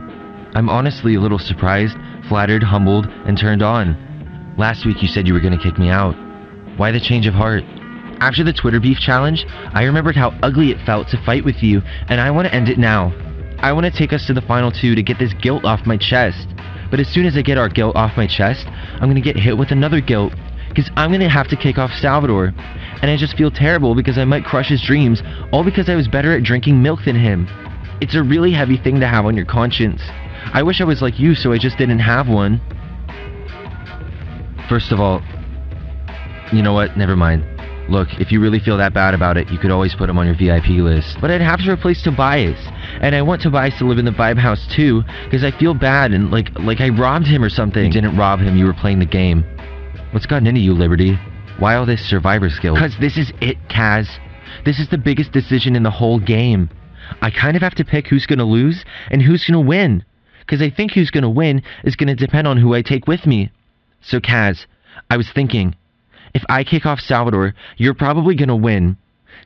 I'm honestly a little surprised, flattered, humbled, and turned on. Last week you said you were gonna kick me out. Why the change of heart? After the Twitter beef challenge, I remembered how ugly it felt to fight with you, and I want to end it now. I want to take us to the final 2 to get this guilt off my chest. But as soon as I get our guilt off my chest, I'm gonna get hit with another guilt, because I'm gonna have to kick off Salvador. And I just feel terrible because I might crush his dreams, all because I was better at drinking milk than him. It's a really heavy thing to have on your conscience. I wish I was like you, so I just didn't have one. First of all, you know what? Never mind. Look, if you really feel that bad about it, you could always put him on your VIP list. But I'd have to replace Tobias. And I want Tobias to live in the Vibe House too, because I feel bad and like I robbed him or something. You didn't rob him, you were playing the game. What's gotten into you, Liberty? Why all this survivor skill? Because this is it, Kaz. This is the biggest decision in the whole game. I kind of have to pick who's gonna lose and who's gonna win. Because I think who's gonna win is gonna depend on who I take with me. So Kaz, I was thinking, if I kick off Salvador, you're probably gonna win.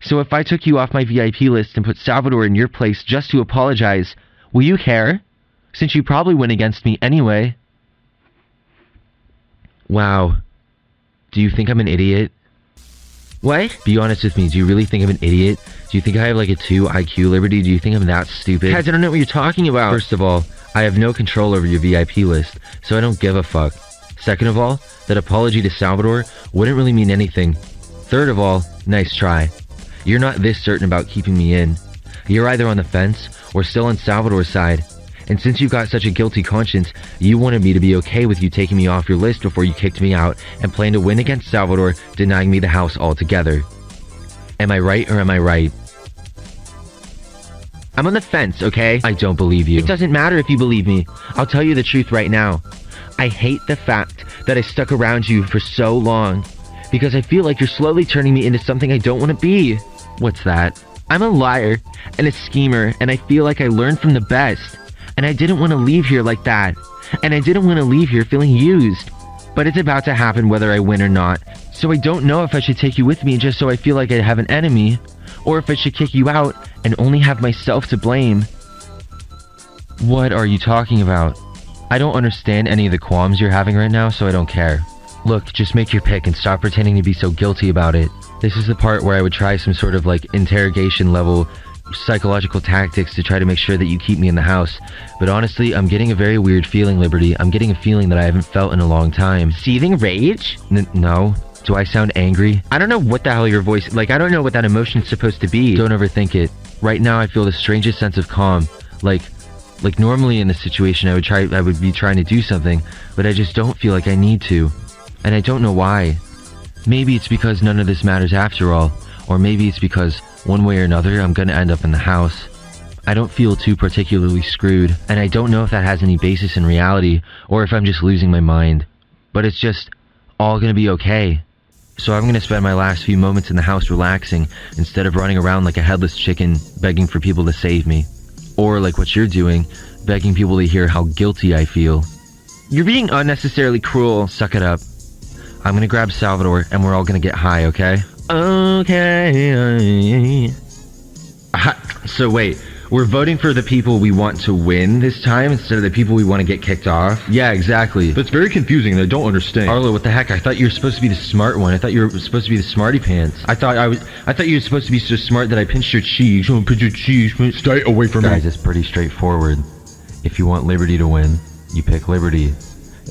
So if I took you off my VIP list and put Salvador in your place just to apologize, will you care? Since you probably win against me anyway. Wow. Do you think I'm an idiot? What? Be honest with me, do you really think I'm an idiot? Do you think I have like a 2 IQ, Liberty? Do you think I'm that stupid? Guys, I don't know what you're talking about. First of all, I have no control over your VIP list, so I don't give a fuck. Second of all, that apology to Salvador wouldn't really mean anything. Third of all, nice try. You're not this certain about keeping me in. You're either on the fence or still on Salvador's side. And since you've got such a guilty conscience, you wanted me to be okay with you taking me off your list before you kicked me out and plan to win against Salvador, denying me the house altogether. Am I right or am I right? I'm on the fence, okay? I don't believe you. It doesn't matter if you believe me. I'll tell you the truth right now. I hate the fact that I stuck around you for so long, because I feel like you're slowly turning me into something I don't want to be. What's that? I'm a liar and a schemer, and I feel like I learned from the best. And I didn't want to leave here like that. And I didn't want to leave here feeling used. But it's about to happen whether I win or not. So I don't know if I should take you with me just so I feel like I have an enemy, or if I should kick you out and only have myself to blame. What are you talking about? I don't understand any of the qualms you're having right now, so I don't care. Look, just make your pick and stop pretending to be so guilty about it. This is the part where I would try some sort of like interrogation level psychological tactics to try to make sure that you keep me in the house. But honestly, I'm getting a very weird feeling, Liberty. I'm getting a feeling that I haven't felt in a long time. Seething rage? No. Do I sound angry? I don't know what the hell your voice... I don't know what that emotion's supposed to be. Don't overthink it. Right now, I feel the strangest sense of calm. Like normally in this situation, I would be trying to do something, but I just don't feel like I need to. And I don't know why. Maybe it's because none of this matters after all. Or maybe it's because, one way or another, I'm gonna end up in the house. I don't feel too particularly screwed, and I don't know if that has any basis in reality, or if I'm just losing my mind. But it's just all gonna be okay. So I'm gonna spend my last few moments in the house relaxing, instead of running around like a headless chicken, begging for people to save me. Or like what you're doing, begging people to hear how guilty I feel. You're being unnecessarily cruel. Suck it up. I'm gonna grab Salvador, and we're all gonna get high, okay? Okay. So wait, we're voting for the people we want to win this time instead of the people we want to get kicked off? Yeah, exactly. That's very confusing and I don't understand. Arlo, what the heck? I thought you were supposed to be the smart one. I thought you were supposed to be the smarty pants. I thought you were supposed to be so smart that I pinched your cheeks. Don't pinch your cheeks. Stay away from me. Guys, it's pretty straightforward. If you want Liberty to win, you pick Liberty.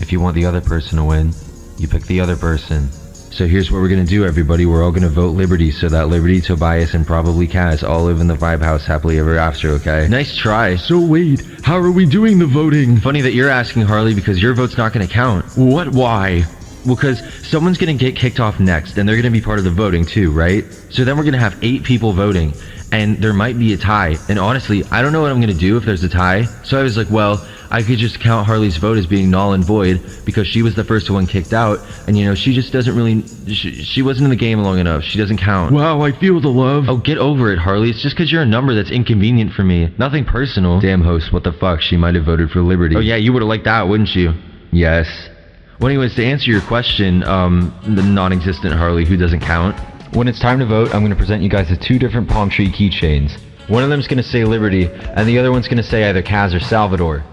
If you want the other person to win, you pick the other person. So here's what we're gonna do, everybody. We're all gonna vote Liberty so that Liberty, Tobias, and probably Kaz all live in the Vibe House happily ever after, okay? Nice try. So wait, how are we doing the voting? Funny that you're asking, Harley, because your vote's not gonna count. What? Why? Well, because someone's gonna get kicked off next, and they're gonna be part of the voting too, right? So then we're gonna have 8 people voting, and there might be a tie. And honestly, I don't know what I'm gonna do if there's a tie. So I was like, well, I could just count Harley's vote as being null and void because she was the first one kicked out, and you know, she just doesn't really, she wasn't in the game long enough. She doesn't count. Wow, I feel the love. Oh, get over it, Harley. It's just because you're a number that's inconvenient for me. Nothing personal. Damn, host, what the fuck? She might have voted for Liberty. Oh yeah, you would have liked that, wouldn't you? Yes. Well, anyways, to answer your question, the non-existent Harley who doesn't count. When it's time to vote, I'm going to present you guys with 2 different palm tree keychains. One of them's gonna say Liberty, and the other one's gonna say either Kaz or Salvador.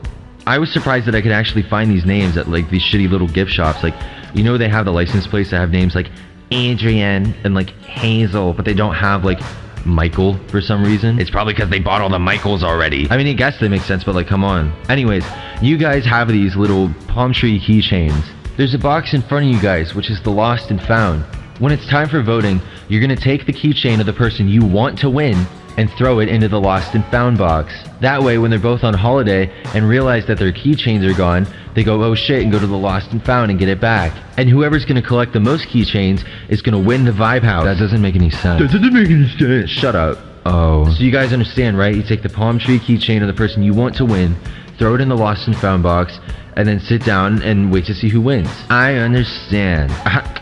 I was surprised that I could actually find these names at like these shitty little gift shops. Like, you know, they have the license plates that have names like Adrian and like Hazel, but they don't have like Michael for some reason. It's probably because they bought all the Michaels already. I mean, I guess they make sense, but like, come on. Anyways, you guys have these little palm tree keychains. There's a box in front of you guys, which is the lost and found. When it's time for voting, you're gonna take the keychain of the person you want to win and throw it into the lost and found box. That way, when they're both on holiday and realize that their keychains are gone, they go, oh shit, and go to the lost and found and get it back. And whoever's gonna collect the most keychains is gonna win the Vibe House. That doesn't make any sense. That doesn't make any sense. Shut up. Oh. So you guys understand, right? You take the palm tree keychain of the person you want to win, throw it in the lost and found box, and then sit down and wait to see who wins. I understand.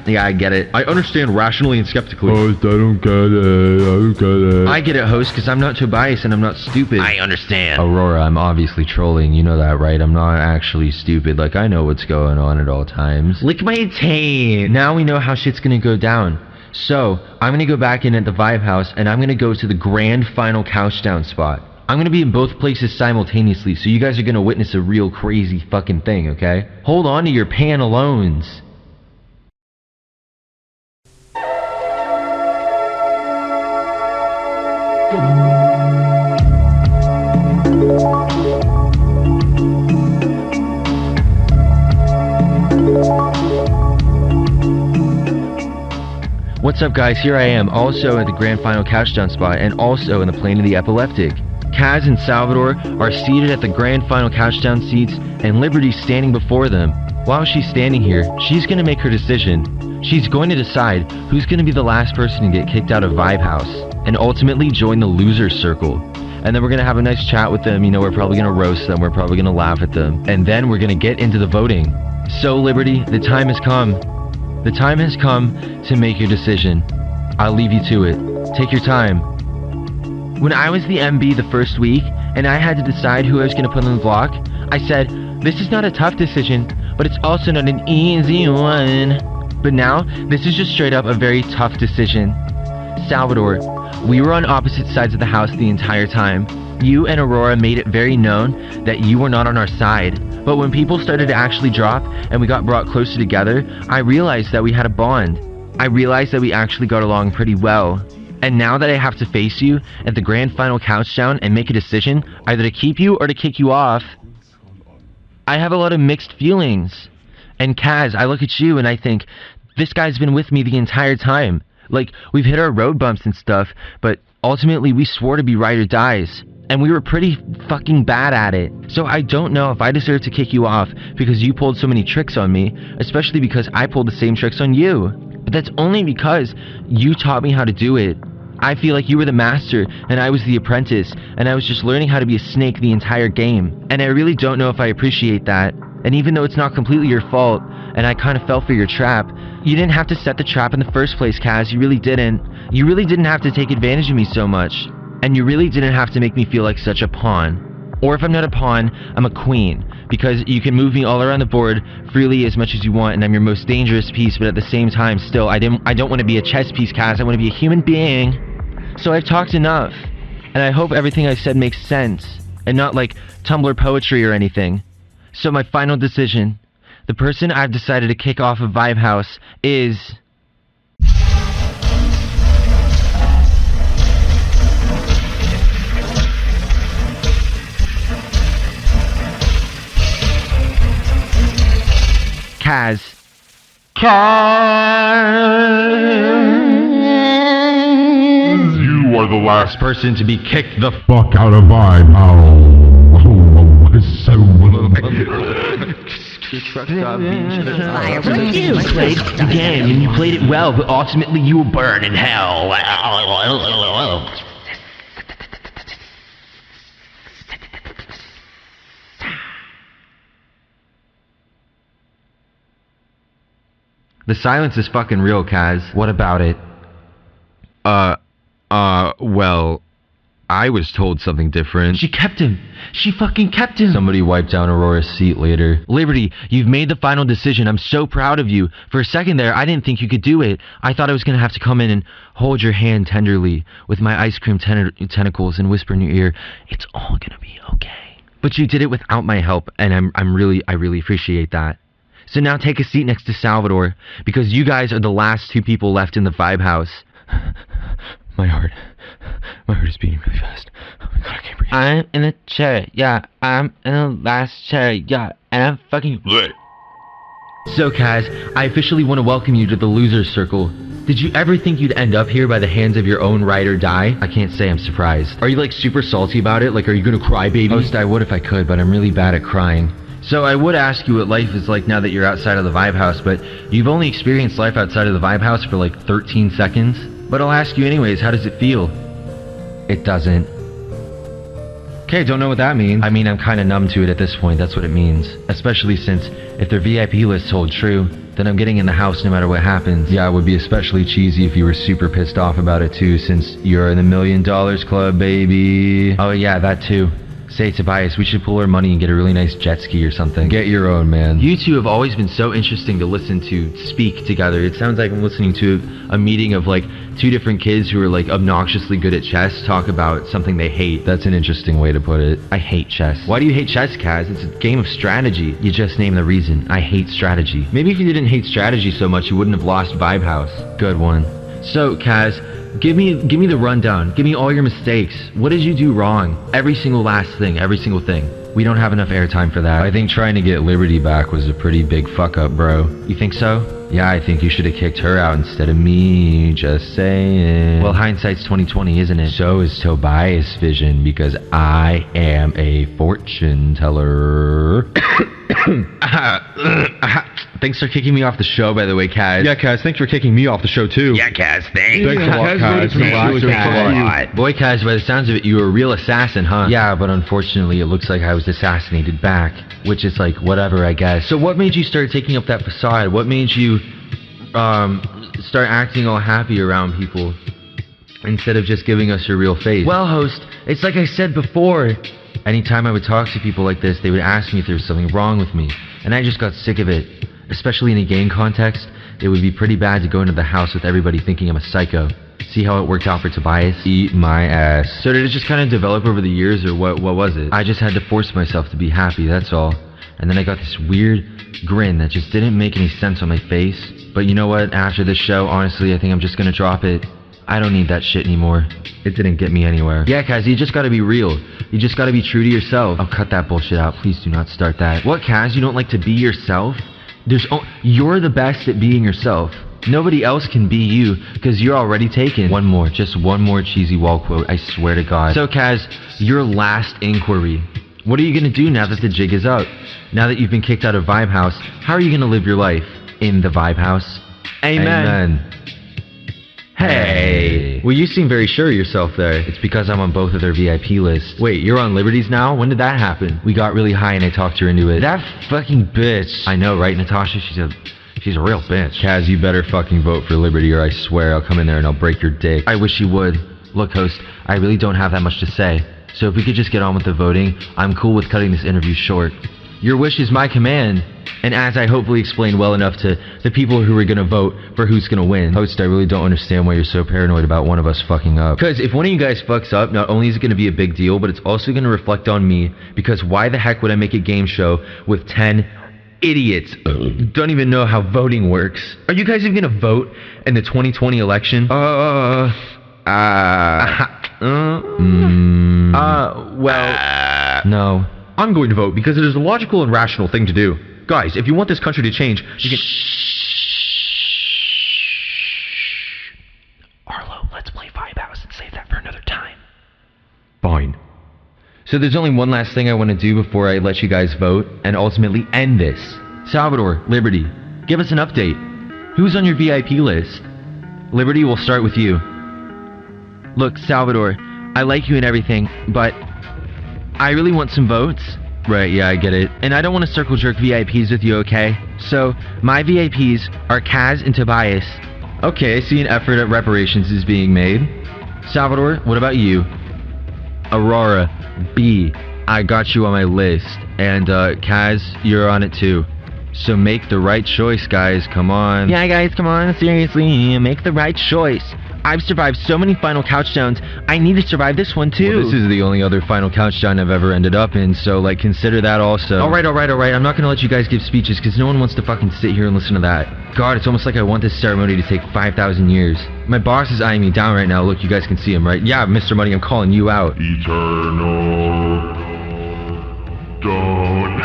Yeah, I get it. I understand rationally and skeptically. I don't get it. I get it, host, because I'm not too biased and I'm not stupid. I understand. Aurora, I'm obviously trolling. You know that, right? I'm not actually stupid. Like, I know what's going on at all times. Lick my taint. Now we know how shit's gonna go down. So, I'm gonna go back in at the Vibe House and I'm gonna go to the grand final couchdown spot. I'm gonna be in both places simultaneously, so you guys are gonna witness a real crazy fucking thing, okay? Hold on to your pantalones. What's up, guys? Here I am, also at the grand final couchdown spot and also in the plane of the epileptic. Kaz and Salvador are seated at the grand final couchdown seats and Liberty's standing before them. While she's standing here, she's gonna make her decision. She's going to decide who's gonna be the last person to get kicked out of Vibe House and ultimately join the loser circle. And then we're gonna have a nice chat with them, you know, we're probably gonna roast them, we're probably gonna laugh at them, and then we're gonna get into the voting. So Liberty, the time has come. The time has come to make your decision. I'll leave you to it. Take your time. When I was the MB the first week, and I had to decide who I was going to put on the block, I said, this is not a tough decision, but it's also not an easy one. But now, this is just straight up a very tough decision. Salvador, we were on opposite sides of the house the entire time. You and Aurora made it very known that you were not on our side. But when people started to actually drop, and we got brought closer together, I realized that we had a bond. I realized that we actually got along pretty well. And now that I have to face you at the grand final couchdown and make a decision, either to keep you or to kick you off, I have a lot of mixed feelings. And Kaz, I look at you and I think, this guy's been with me the entire time. Like, we've hit our road bumps and stuff, but ultimately we swore to be ride or dies. And we were pretty fucking bad at it. So I don't know if I deserve to kick you off because you pulled so many tricks on me, especially because I pulled the same tricks on you. But that's only because you taught me how to do it. I feel like you were the master and I was the apprentice, and I was just learning how to be a snake the entire game. And I really don't know if I appreciate that. And even though it's not completely your fault, and I kind of fell for your trap, you didn't have to set the trap in the first place, Kaz. You really didn't. You really didn't have to take advantage of me so much. And you really didn't have to make me feel like such a pawn. Or if I'm not a pawn, I'm a queen. Because you can move me all around the board freely as much as you want, and I'm your most dangerous piece, but at the same time, still, I don't want to be a chess piece, Kaz. I want to be a human being. So I've talked enough. And I hope everything I've said makes sense. And not like Tumblr poetry or anything. So my final decision. The person I've decided to kick off of Vibe House is... Kaz. You are the last Person to be kicked the fuck out of Vibe House. You played the game and you played it well, but ultimately you will burn in hell. The silence is fucking real, Kaz. What about it? Well, I was told something different. She kept him. She fucking kept him. Somebody wiped down Aurora's seat later. Liberty, you've made the final decision. I'm so proud of you. For a second there, I didn't think you could do it. I thought I was gonna have to come in and hold your hand tenderly with my ice cream tentacles and whisper in your ear, it's all gonna be okay. But you did it without my help, and I really appreciate that. So now take a seat next to Salvador, because you guys are the last two people left in the Vibe House. My heart is beating really fast. Oh my god, I can't breathe. I'm in the chair, yeah. I'm in the last chair, yeah. And I'm fucking... So, Kaz, I officially want to welcome you to the Losers Circle. Did you ever think you'd end up here by the hands of your own ride or die? I can't say I'm surprised. Are you, like, super salty about it? Like, are you gonna cry, baby? Host, I would if I could, but I'm really bad at crying. So I would ask you what life is like now that you're outside of the Vibe House, but you've only experienced life outside of the Vibe House for like 13 seconds. But I'll ask you anyways, how does it feel? It doesn't. Okay, don't know what that means. I mean, I'm kind of numb to it at this point, that's what it means. Especially since, if their VIP lists hold true, then I'm getting in the house no matter what happens. Yeah, it would be especially cheesy if you were super pissed off about it too, since you're in the $1 Million Club, baby. Oh yeah, that too. Say, Tobias, we should pool our money and get a really nice jet ski or something. Get your own, man. You two have always been so interesting to listen to speak together. It sounds like I'm listening to a meeting of like two different kids who are like obnoxiously good at chess talk about something they hate. That's an interesting way to put it. I hate chess. Why do you hate chess, Kaz? It's a game of strategy. You just named the reason. I hate strategy. Maybe if you didn't hate strategy so much, you wouldn't have lost Vibe House. Good one. So, Kaz, give me the rundown. Give me all your mistakes. What did you do wrong? Every single last thing, every single thing. We don't have enough airtime for that. I think trying to get Liberty back was a pretty big fuck up, bro. You think so? Yeah, I think you should have kicked her out instead of me, just saying. Well, hindsight's 20/20, isn't it? So is Tobias' vision, because I am a fortune teller. Thanks for kicking me off the show, by the way, Kaz. Yeah, Kaz, thanks for kicking me off the show, too. Yeah, Kaz, thanks. Thanks a lot, Kaz. Boy, Kaz, by the sounds of it, you were a real assassin, huh? Yeah, but unfortunately, it looks like I was assassinated back. Which is like, whatever, I guess. So what made you start taking up that facade? What made you, start acting all happy around people instead of just giving us your real face? Well, host, it's like I said before. Anytime I would talk to people like this, they would ask me if there was something wrong with me. And I just got sick of it. Especially in a game context, it would be pretty bad to go into the house with everybody thinking I'm a psycho. See how it worked out for Tobias? Eat my ass. So did it just kind of develop over the years, or what was it? I just had to force myself to be happy, that's all. And then I got this weird grin that just didn't make any sense on my face. But you know what? After this show, honestly, I think I'm just gonna drop it. I don't need that shit anymore. It didn't get me anywhere. Yeah, Kaz, you just gotta be real. You just gotta be true to yourself. Oh, cut that bullshit out. Please do not start that. What, Kaz? You don't like to be yourself? You're the best at being yourself. Nobody else can be you, because you're already taken. Just one more cheesy wall quote, I swear to God. So, Kaz, your last inquiry. What are you gonna do now that the jig is up? Now that you've been kicked out of Vibe House, how are you gonna live your life? In the Vibe House? Amen. Hey. Well, you seem very sure of yourself there. It's because I'm on both of their VIP lists. Wait, you're on Liberty's now? When did that happen? We got really high and I talked her into it. That fucking bitch. I know, right, Natasha? She's a real bitch. Kaz, you better fucking vote for Liberty, or I swear I'll come in there and I'll break your dick. I wish you would. Look, host, I really don't have that much to say. So if we could just get on with the voting, I'm cool with cutting this interview short. Your wish is my command. And as I hopefully explained well enough to the people who are gonna vote for who's gonna win. Host, I really don't understand why you're so paranoid about one of us fucking up. Because if one of you guys fucks up, not only is it gonna be a big deal, but it's also gonna reflect on me. Because why the heck would I make a game show with 10 idiots who don't even know how voting works? Are you guys even gonna vote in the 2020 election? Well... No. I'm going to vote because it is a logical and rational thing to do. Guys, if you want this country to change, you can... Arlo, let's play Vibe House and save that for another time. Fine. So there's only one last thing I want to do before I let you guys vote and ultimately end this. Salvador, Liberty, give us an update. Who's on your VIP list? Liberty, we'll start with you. Look, Salvador, I like you and everything, but I really want some votes. Right, yeah, I get it. And I don't want to circle jerk VIPs with you, okay? So, my VIPs are Kaz and Tobias. Okay, I see an effort at reparations is being made. Salvador, what about you? Aurora, B, I got you on my list. And, Kaz, you're on it too. So make the right choice, guys. Come on. Yeah, guys, come on, seriously, make the right choice. I've survived so many final couch downs. I need to survive this one too. Well, this is the only other final countdown I've ever ended up in, so, like, consider that also. Alright. I'm not gonna let you guys give speeches, because no one wants to fucking sit here and listen to that. God, it's almost like I want this ceremony to take 5,000 years. My boss is eyeing me down right now. Look, you guys can see him, right? Yeah, Mr. Money, I'm calling you out. Eternal. Don't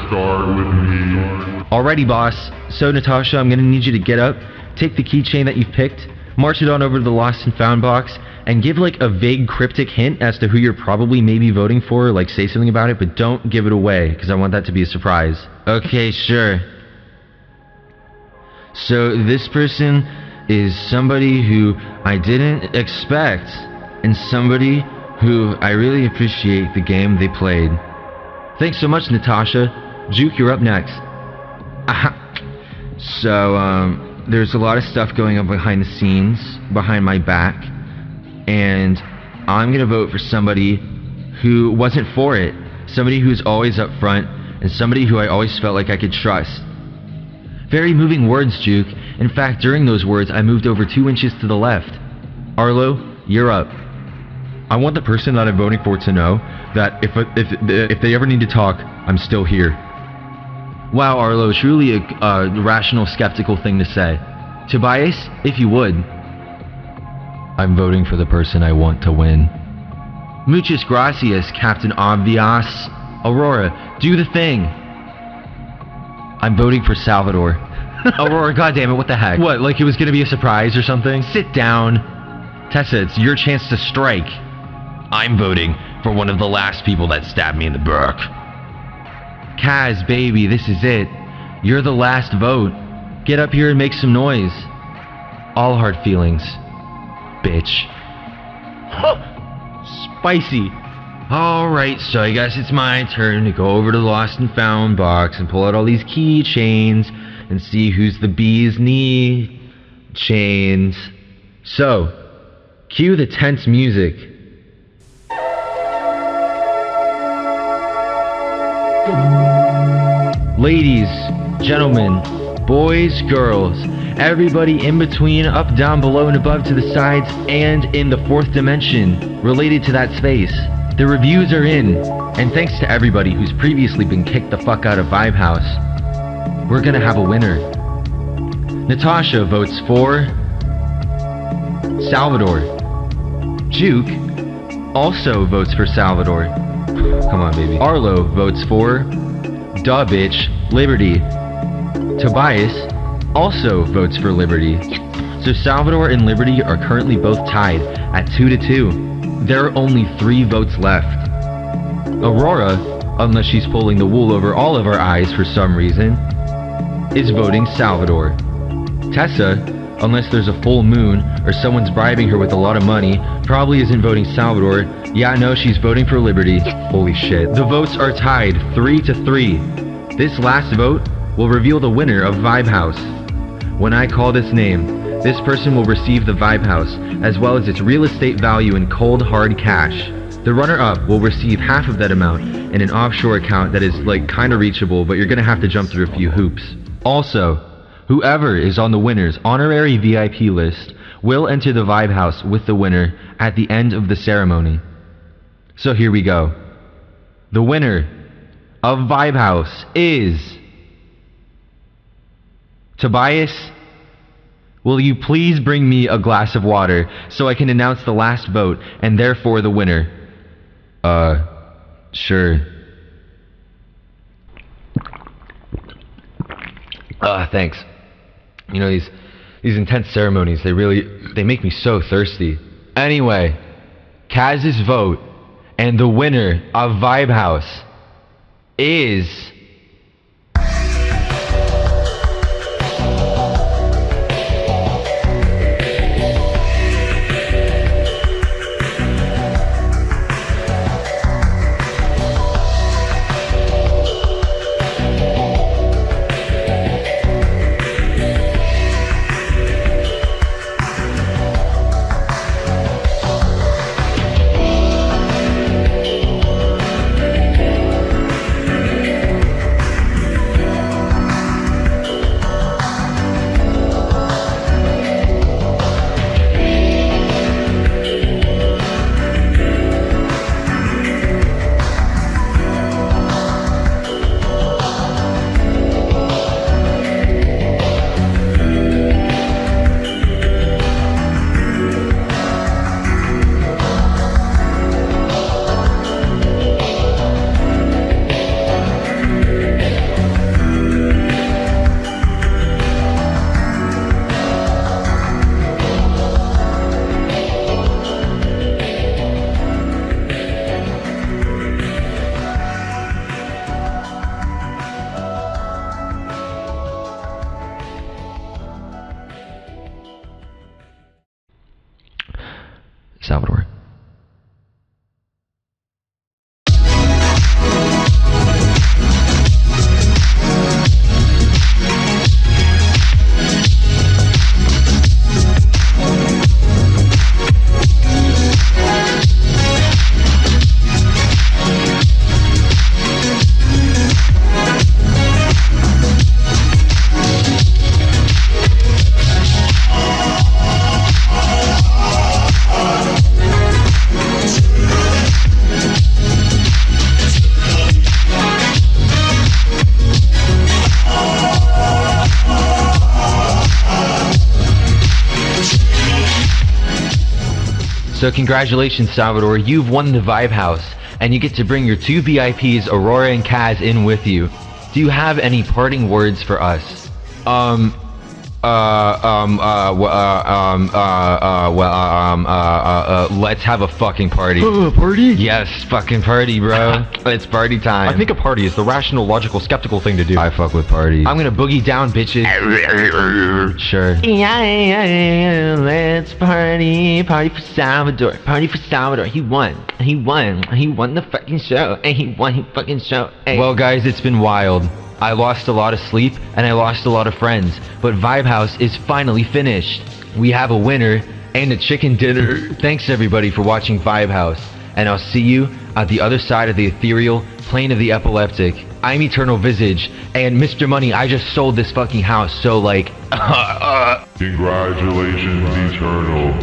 start with me. Alrighty, boss. So, Natasha, I'm gonna need you to get up, take the keychain that you've picked, march it on over to the lost and found box, and give, like, a vague cryptic hint as to who you're probably maybe voting for, like, say something about it, but don't give it away, because I want that to be a surprise. Okay, sure. So, this person is somebody who I didn't expect, and somebody who I really appreciate the game they played. Thanks so much, Natasha. Juke, you're up next. So, there's a lot of stuff going on behind the scenes, behind my back, and I'm gonna vote for somebody who wasn't for it. Somebody who's always up front, and somebody who I always felt like I could trust. Very moving words, Juke. In fact, during those words, I moved over 2 inches to the left. Arlo, you're up. I want the person that I'm voting for to know that if they ever need to talk, I'm still here. Wow, Arlo, truly a rational, skeptical thing to say. Tobias, if you would. I'm voting for the person I want to win. Muchas gracias, Captain Obvious. Aurora, do the thing. I'm voting for Salvador. Aurora, goddammit, what the heck? What, like it was gonna be a surprise or something? Sit down. Tessa, it's your chance to strike. I'm voting for one of the last people that stabbed me in the back. Kaz, baby, this is it. You're the last vote. Get up here and make some noise. All hard feelings. Bitch. Spicy. Alright, so I guess it's my turn to go over to the lost and found box and pull out all these keychains and see who's the bee's knee chains. So, cue the tense music. Ladies, gentlemen, boys, girls, everybody in between, up, down, below, and above to the sides, and in the fourth dimension, related to that space. The reviews are in, and thanks to everybody who's previously been kicked the fuck out of VIBEHAUS, we're gonna have a winner. Natasha votes for Salvador. Juke also votes for Salvador. Come on, baby. Arlo votes for duh bitch, Liberty. Tobias also votes for Liberty. So Salvador and Liberty are currently both tied at 2-2. There are only 3 votes left. Aurora, unless she's pulling the wool over all of our eyes for some reason, is voting Salvador. Tessa, unless there's a full moon or someone's bribing her with a lot of money, probably isn't voting Salvador. Yeah, no, she's voting for Liberty. Holy shit. The votes are tied 3-3. This last vote will reveal the winner of VIBEHAUS. When I call this name, this person will receive the VIBEHAUS, as well as its real estate value in cold, hard cash. The runner-up will receive half of that amount in an offshore account that is, like, kinda reachable, but you're gonna have to jump through a few hoops. Also, whoever is on the winner's honorary VIP list will enter the VIBEHAUS with the winner at the end of the ceremony. So here we go. The winner of VIBEHAUS is Tobias. Will you please bring me a glass of water so I can announce the last vote and therefore the winner? Sure. Thanks. You know, these intense ceremonies, they make me so thirsty. Anyway, Kaz's vote and the winner of VIBEHAUS is So congratulations, Salvador. You've won the Vibe House, and you get to bring your 2 VIPs, Aurora and Kaz, in with you. Do you have any parting words for us? Let's have a fucking party. Party? Yes, fucking party, bro. It's party time. I think a party is the rational, logical, skeptical thing to do. I fuck with parties. I'm gonna boogie down, bitches. Sure. Yeah, let's party for Salvador, he won the fucking show, and he fucking show. Hey. Well, guys, it's been wild. I lost a lot of sleep, and I lost a lot of friends, but Vibe House is finally finished. We have a winner and a chicken dinner. Thanks everybody for watching Vibe House, and I'll see you at the other side of the ethereal plane of the epileptic. I'm Eternal Visage, and Mr. Money, I just sold this fucking house, so like, Congratulations, Eternal.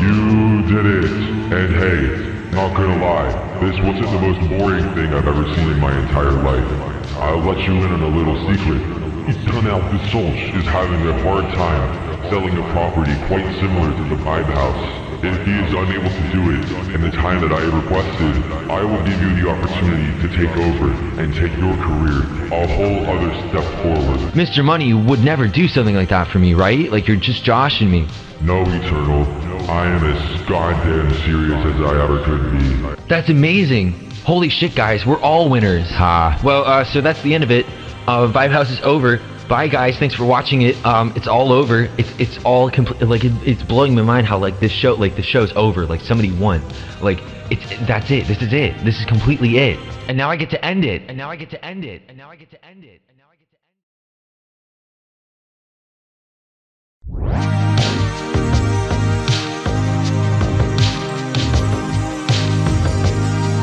You did it. And hey, not gonna lie, this wasn't the most boring thing I've ever seen in my entire life. I'll let you in on a little secret. Eternal Visage is having a hard time selling a property quite similar to the Vibe House. If he is unable to do it in the time that I requested, I will give you the opportunity to take over and take your career a whole other step forward. Mr. Money would never do something like that for me, right? Like you're just joshing me. No, Eternal. I am as goddamn serious as I ever could be. That's amazing. Holy shit, guys, we're all winners. Ha. Well, so that's the end of it. Vibe House is over. Bye, guys. Thanks for watching it. It's all over. It's all complete. Like it's blowing my mind how like the show's over. Like somebody won. Like that's it. This is it. This is completely it. And now I get to end it.